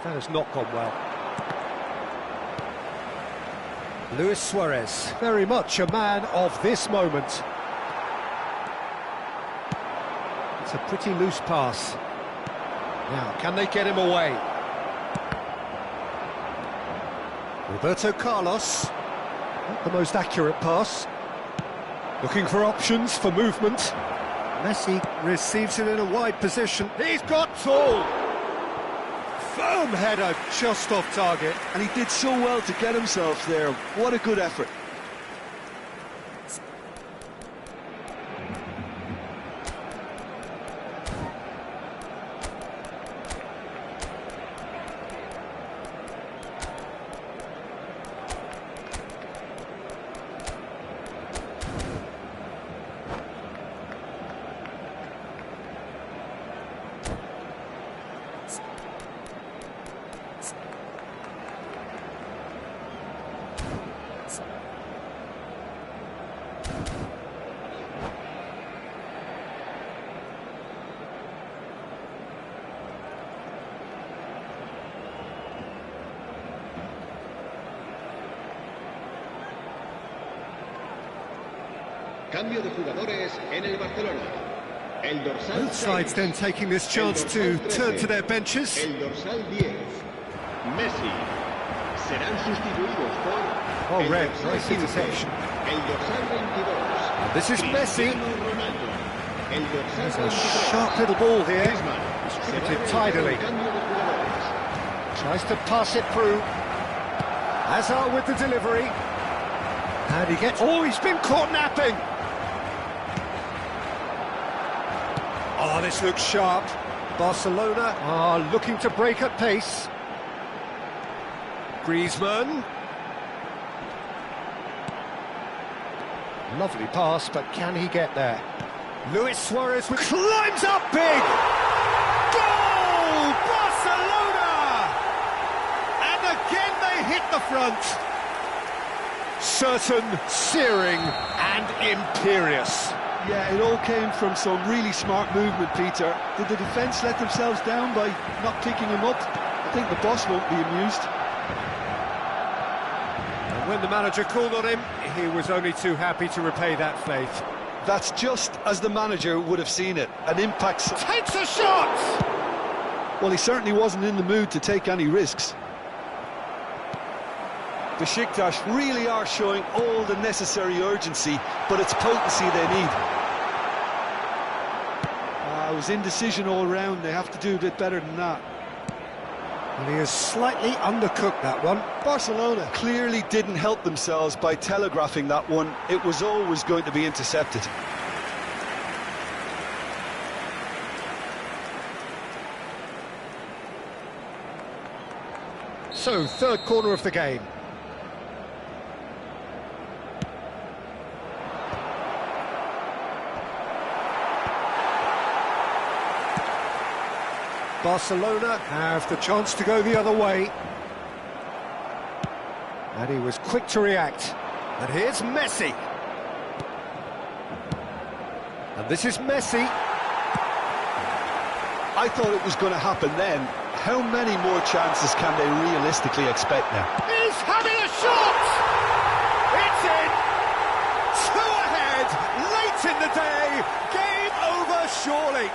That has not gone well. Luis Suarez, very much a man of this moment. It's a pretty loose pass. Now, can they get him away? Roberto Carlos, not the most accurate pass. Looking for options for movement. Messi receives it in a wide position. He's got tall. Firm header, just off target. And he did so well to get himself there. What a good effort. Cambio de jugadores en el Barcelona. El dorsal Both sides 6. then taking this chance to turn to their benches. El dorsal 10. Messi. Serán sustituidos por el Red, dorsal nice 15. interception. El dorsal 22. This is Messi. Cristiano Ronaldo. El dorsal There's a 23. sharp little ball here. Griezmann. Distributed Será tidily. el cambio de jugadores. Tries to pass it through. Hazard with the delivery. And he gets... Oh, he's been caught napping! Oh, this looks sharp. Barcelona are looking to break at pace. Griezmann. Lovely pass, but can he get there? Luis Suarez climbs up big! Goal! Barcelona! And again they hit the front. Certain, searing and imperious. Yeah, it all came from some really smart movement, Peter. Did the defence let themselves down by not picking him up? I think the boss won't be amused. And when the manager called on him, he was only too happy to repay that faith. That's just as the manager would have seen it. An impact... Takes a shot! Well, he certainly wasn't in the mood to take any risks. Besiktas really are showing all the necessary urgency, but it's potency they need. It was indecision all round. They have to do a bit better than that. And he has slightly undercooked that one. Barcelona clearly didn't help themselves by telegraphing that one. It was always going to be intercepted. So, third corner of the game. Barcelona have the chance to go the other way. And he was quick to react. And here's Messi. And this is Messi. I thought it was going to happen then. How many more chances can they realistically expect now? He's having a shot! It's in! 2 ahead, late in the day, game over surely.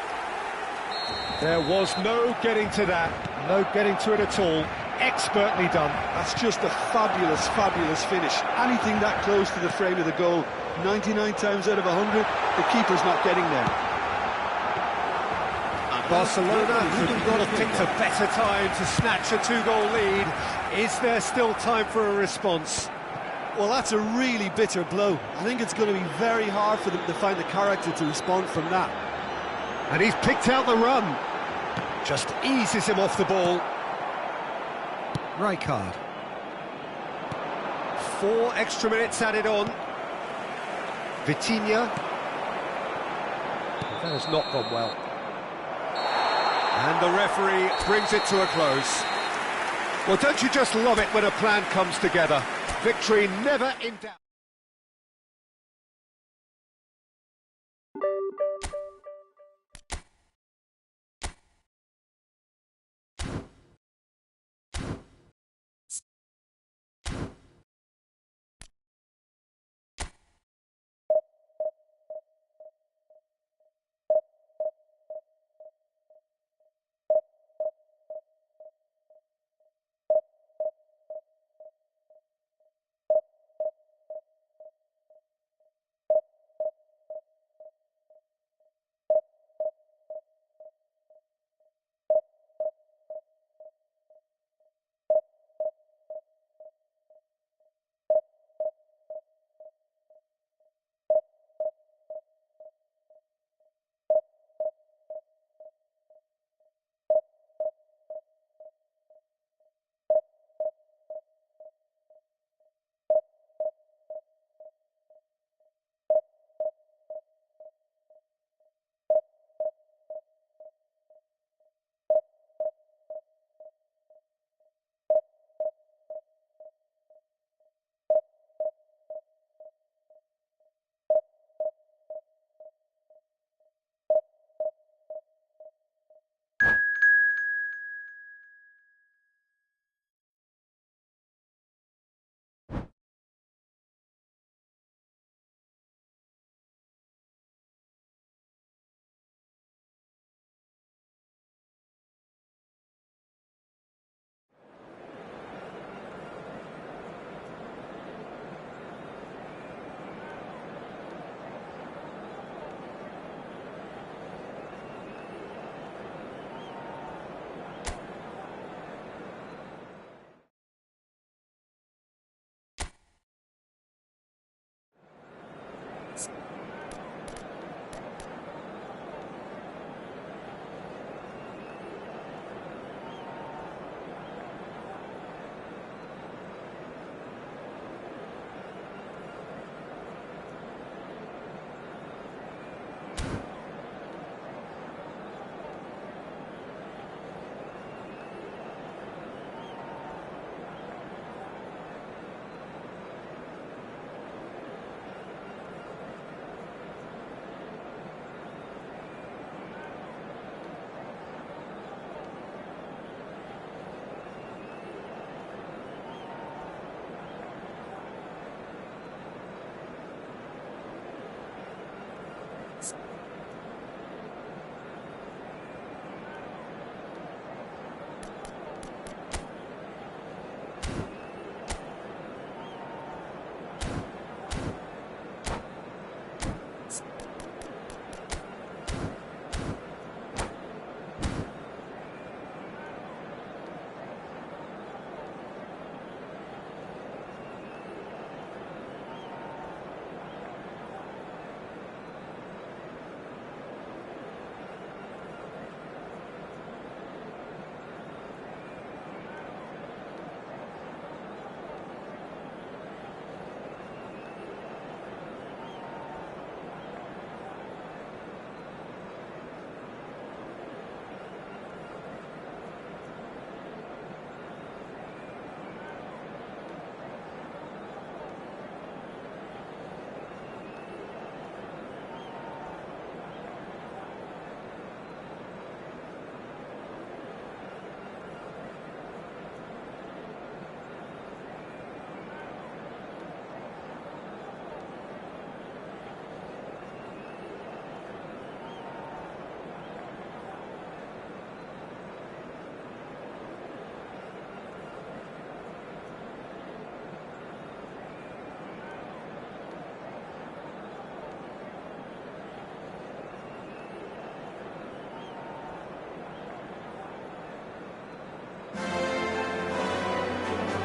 There was no getting to that, no getting to it at all. Expertly done. That's just a fabulous, fabulous finish. Anything that close to the frame of the goal, 99 times out of 100, the keeper's not getting there. Barcelona could not have picked a better time to snatch a 2-goal lead. Is there still time for a response? Well, that's a really bitter blow. I think it's going to be very hard for them to find the character to respond from that. And he's picked out the run. Just eases him off the ball. Rijkaard. 4 extra minutes added on. Vitinha. That has not gone well. And the referee brings it to a close. Well, don't you just love it when a plan comes together? Victory never in doubt.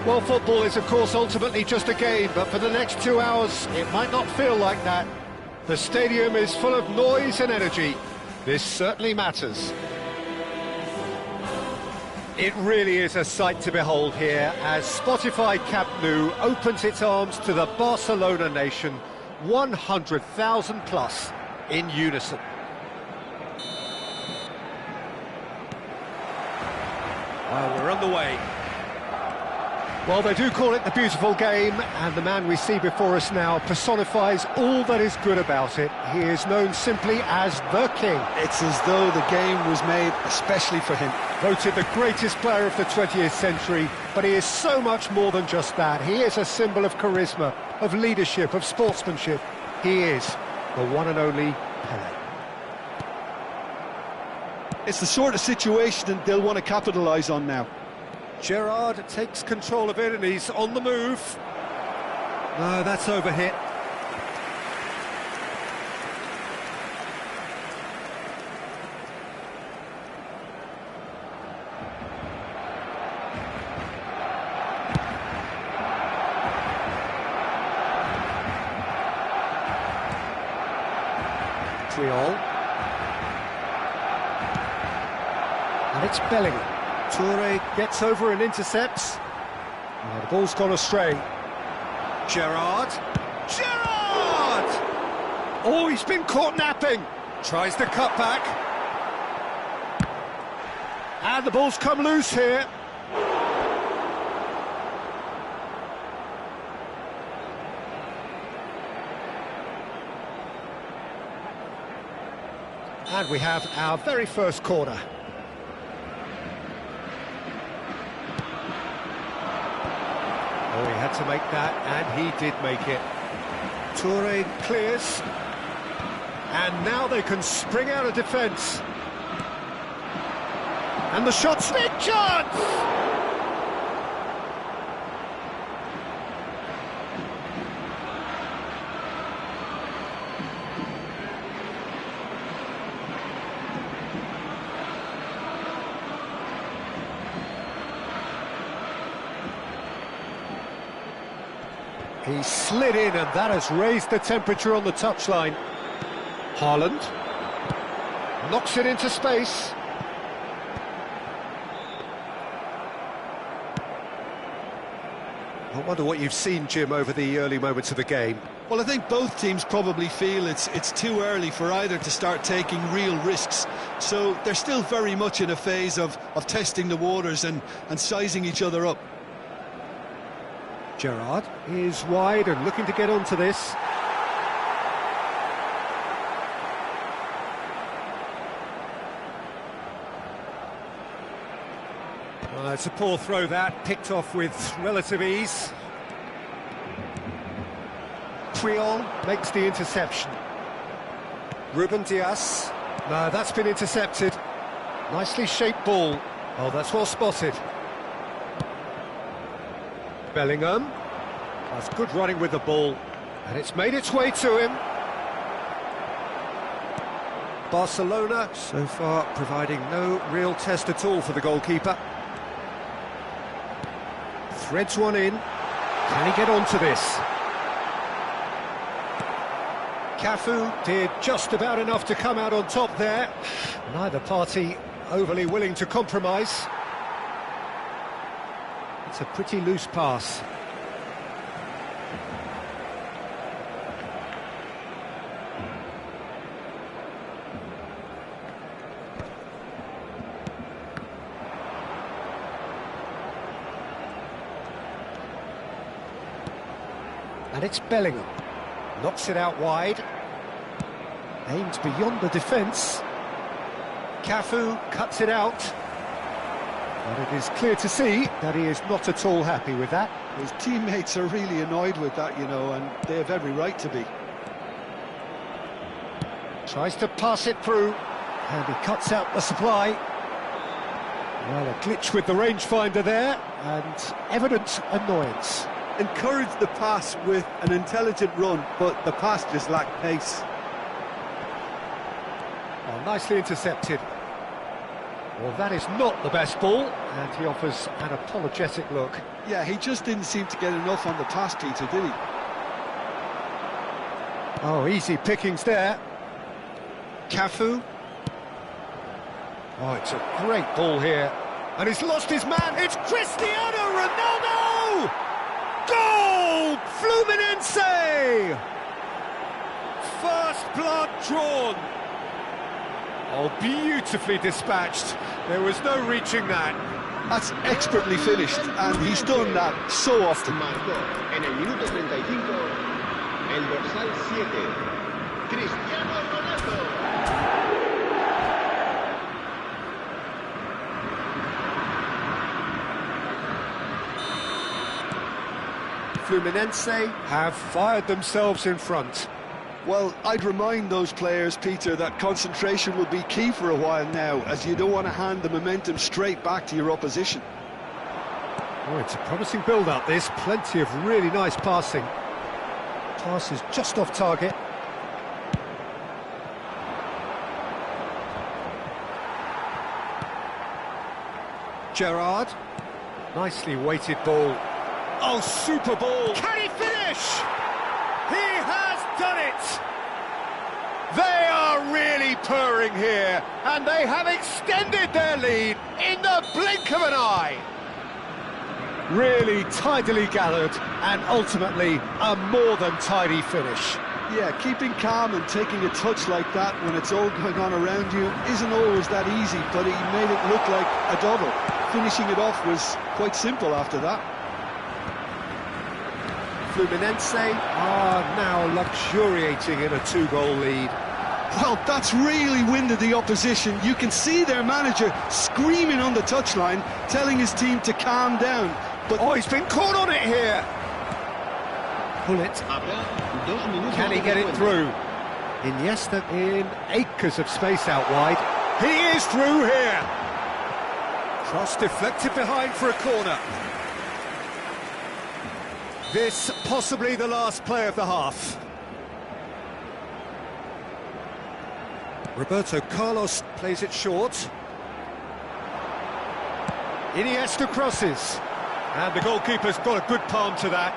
Well, football is, of course, ultimately just a game, but for the next 2 hours, it might not feel like that. The stadium is full of noise and energy. This certainly matters. It really is a sight to behold here as Spotify Camp Nou opens its arms to the Barcelona nation, 100,000 plus in unison. Well, we're underway. Well, they do call it the beautiful game, and the man we see before us now personifies all that is good about it. He is known simply as the King. It's as though the game was made especially for him. Voted the greatest player of the 20th century, but he is so much more than just that. He is a symbol of charisma, of leadership, of sportsmanship. He is the one and only Pelé. It's the sort of situation that they'll want to capitalise on now. Gerrard takes control of it and he's on the move. No, that's overhit. Triol. And it's Bellingham. Toure gets over and intercepts. Oh, the ball's gone astray. Gerrard. Gerrard! Oh, he's been caught napping. Tries to cut back. And the ball's come loose here. And we have our very first corner. Oh, he had to make that, and he did make it. Toure clears. And now they can spring out of defence. And the shot's big chance! He slid in, and that has raised the temperature on the touchline. Haaland knocks it into space. I wonder what you've seen, Jim, over the early moments of the game. Well, I think both teams probably feel it's too early for either to start taking real risks. So they're still very much in a phase of testing the waters and sizing each other up. Gerrard is wide and looking to get onto this. It's a poor throw that, picked off with relative ease. Triol makes the interception. Ruben Dias. No, that's been intercepted. Nicely shaped ball. Oh, that's well spotted. Bellingham. That's good running with the ball. And it's made its way to him. Barcelona, so far, providing no real test at all for the goalkeeper. Threads one in. Can he get onto this? Cafu did just about enough to come out on top there. Neither party overly willing to compromise. It's a pretty loose pass. And it's Bellingham. Knocks it out wide. Aimed beyond the defence. Cafu cuts it out. But it is clear to see that he is not at all happy with that. His teammates are really annoyed with that, you know, and they have every right to be. Tries to pass it through, and he cuts out the supply. Well, a glitch with the rangefinder there, and evident annoyance. Encouraged the pass with an intelligent run, but the pass just lacked pace. Well, nicely intercepted. Well, that is not the best ball, and he offers an apologetic look. Yeah, he just didn't seem to get enough on the pass, Peter, did he? Oh, easy pickings there. Cafu. Oh, it's a great ball here. And he's lost his man. It's Cristiano Ronaldo! Goal! Fluminense! First blood drawn. Oh, beautifully dispatched. There was no reaching that. That's expertly finished, and he's done that so often. Marcó en el minuto 35 el dorsal 7, Cristiano Ronaldo. Fluminense have fired themselves in front. Well, I'd remind those players, Peter, that concentration will be key for a while now, as you don't want to hand the momentum straight back to your opposition. Oh, it's a promising build-up, this. Plenty of really nice passing. Pass is just off target. Gerrard. Nicely weighted ball. Oh, super ball! Can he finish? He has done it! They are really purring here, and they have extended their lead in the blink of an eye. Really tidily gathered, and ultimately a more than tidy finish. Yeah, keeping calm and taking a touch like that when it's all going on around you isn't always that easy, but he made it look like a double. Finishing it off was quite simple after that. Fluminense are now luxuriating in a 2-goal lead. Well, that's really winded the opposition. You can see their manager screaming on the touchline, telling his team to calm down. But oh, he's been caught on it here. Pull it. Can he get it through? Iniesta in acres of space out wide. He is through here. Cross deflected behind for a corner. This possibly the last play of the half. Roberto Carlos plays it short. Iniesta crosses. And the goalkeeper's got a good palm to that.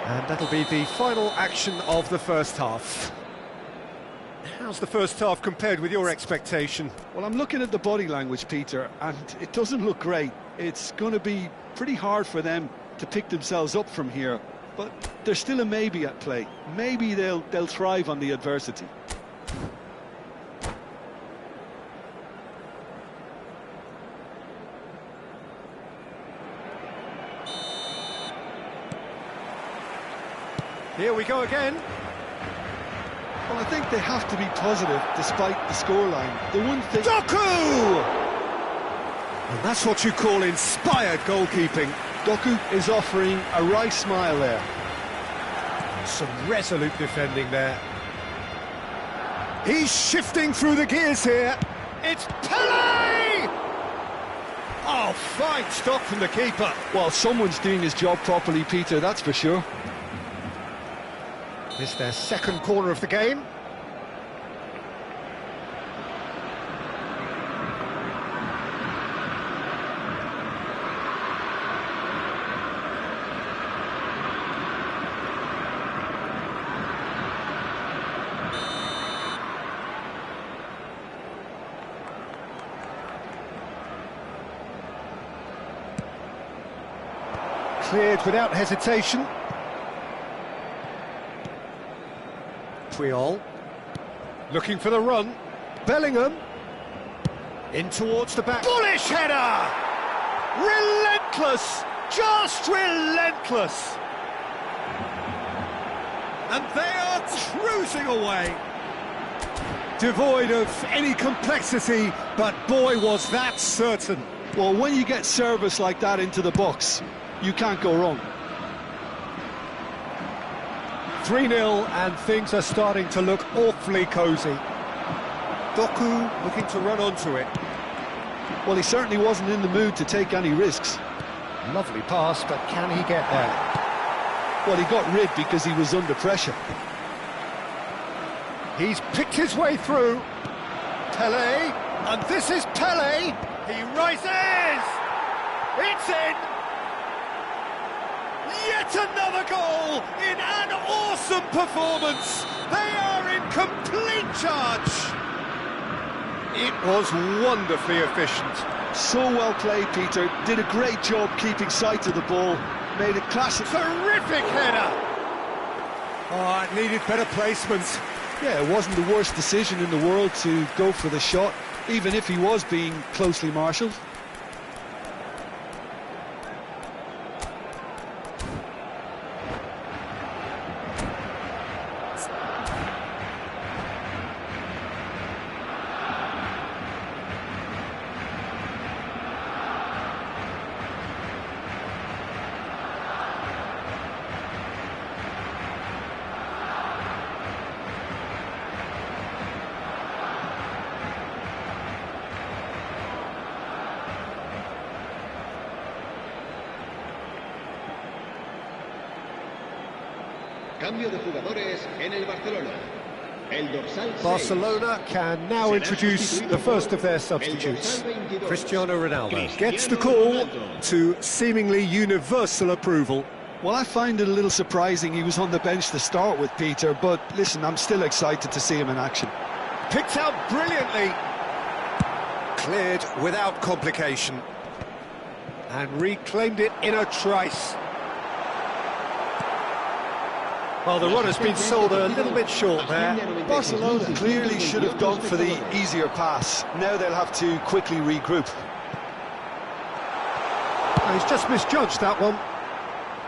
And that'll be the final action of the first half. How's the first half compared with your expectation? Well, I'm looking at the body language, Peter, and it doesn't look great. It's going to be pretty hard for them to pick themselves up from here, but there's still a maybe at play. Maybe they'll thrive on the adversity. Here we go again. Well, I think they have to be positive despite the scoreline. The one thing... Doku! And that's what you call inspired goalkeeping. Doku is offering a right smile there. Some resolute defending there. He's shifting through the gears here. It's Pelé! Oh, fine stop from the keeper. Well, someone's doing his job properly, Peter, that's for sure. This is their second corner of the game. Cleared without hesitation. Puyol, looking for the run. Bellingham, in towards the back. Bullish header! Relentless! Just relentless! And they are cruising away. Devoid of any complexity, but boy was that certain. Well, when you get service like that into the box, you can't go wrong. 3-0 and things are starting to look awfully cosy. Doku looking to run onto it. Well, he certainly wasn't in the mood to take any risks. Lovely pass, but can he get there? Well, he got rid because he was under pressure. He's picked his way through. Pele, and this is Pele. He rises. It's in. Yet another goal in an awesome performance. They are in complete charge. It was wonderfully efficient. So well played, Peter. Did a great job keeping sight of the ball. Made a classic. Terrific header. Oh, it needed better placement. Yeah, it wasn't the worst decision in the world to go for the shot, even if he was being closely marshalled. Cambio de jugadores en el Barcelona. El dorsal 6. Barcelona can now introduce the first of their substitutes. Cristiano Ronaldo gets the call to seemingly universal approval. Well, I find it a little surprising he was on the bench to start with, Peter, but listen, I'm still excited to see him in action. Picked out brilliantly. Cleared without complication. And reclaimed it in a trice. Well, the runner's been sold a little bit short there. Barcelona clearly should have gone for the easier pass. Now they'll have to quickly regroup. He's just misjudged that one.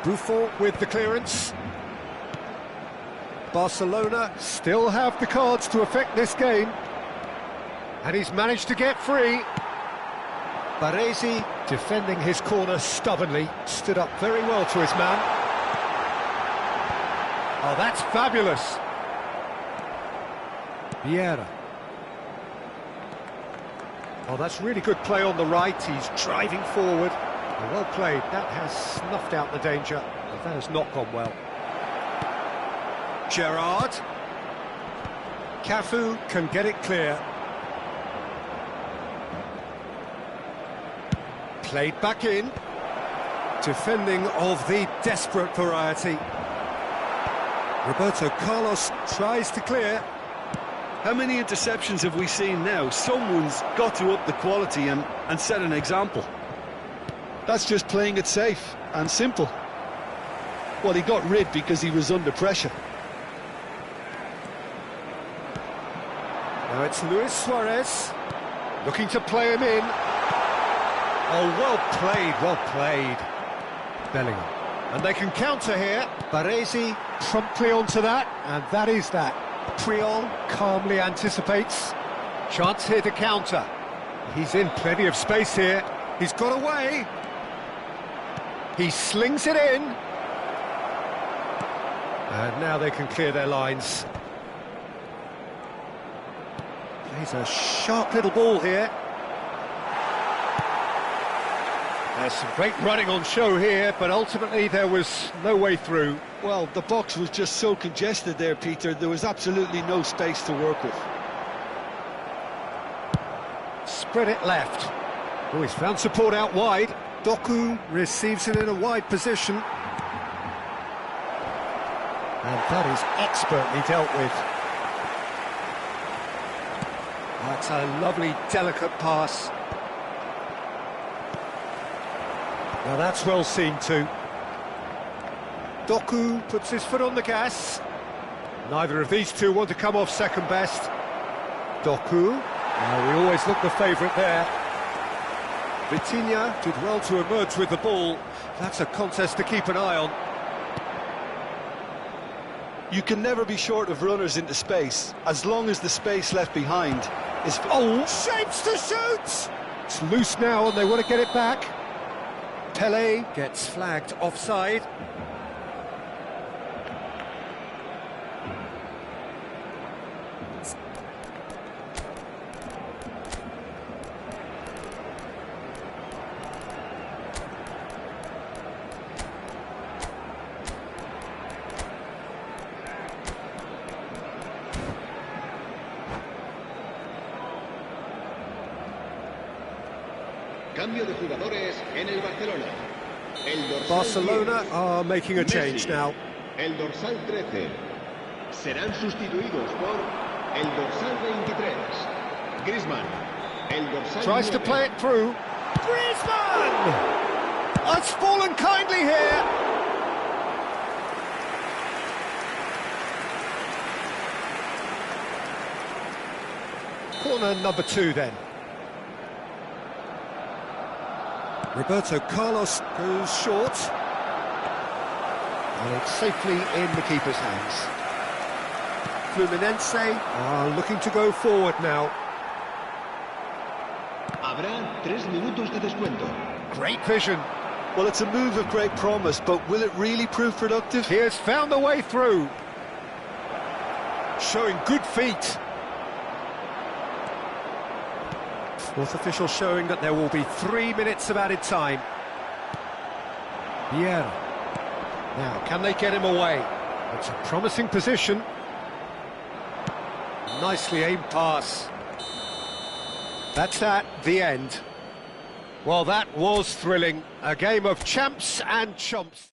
Buffon with the clearance. Barcelona still have the cards to affect this game. And he's managed to get free. Baresi, defending his corner stubbornly, stood up very well to his man. Oh, that's fabulous. Vieira. Oh, that's really good play on the right. He's driving forward. Oh, well played. That has snuffed out the danger. But that has not gone well. Gerrard. Cafu can get it clear. Played back in. Defending of the desperate variety. Roberto Carlos tries to clear. How many interceptions have we seen now? Someone's got to up the quality and set an example. That's just playing it safe and simple. Well, he got rid because he was under pressure. Now it's Luis Suarez, looking to play him in. Oh, well played. Bellingham. And they can counter here. Baresi promptly onto that, and that is that. Puyol calmly anticipates. Chance here to counter. He's in plenty of space here. He's got away. He slings it in. And now they can clear their lines. He's a sharp little ball here. There's some great running on show here, but ultimately there was no way through. Well, the box was just so congested there, Peter. There was absolutely no space to work with. Spread it left. Oh, he's found support out wide. Doku receives it in a wide position. And that is expertly dealt with. That's a lovely, delicate pass. Now that's well seen too. Doku puts his foot on the gas. Neither of these two want to come off second best. Doku. Now we always look the favourite there. Vitinha did well to emerge with the ball. That's a contest to keep an eye on. You can never be short of runners into space, as long as the space left behind is... Oh, shapes to shoot! It's loose now and they want to get it back. Pele gets flagged offside. Cambio de jugadores en el Barcelona. El dorsal Barcelona 10, are making a change Messi. now. El dorsal 13. Serán sustituidos por el dorsal 23. Griezmann. El dorsal Tries to 9. play it through. Griezmann! That's fallen kindly here. Corner number 2 then. Roberto Carlos goes short. And it's safely in the keeper's hands. Fluminense are looking to go forward now. Habrá 3 minutos de descuento. Great vision. Well, it's a move of great promise, but will it really prove productive? He has found the way through. Showing good feet. Fourth official showing that there will be 3 minutes of added time. Vieira. Now, can they get him away? It's a promising position. Nicely aimed pass. That's that, the end. Well, that was thrilling. A game of champs and chumps.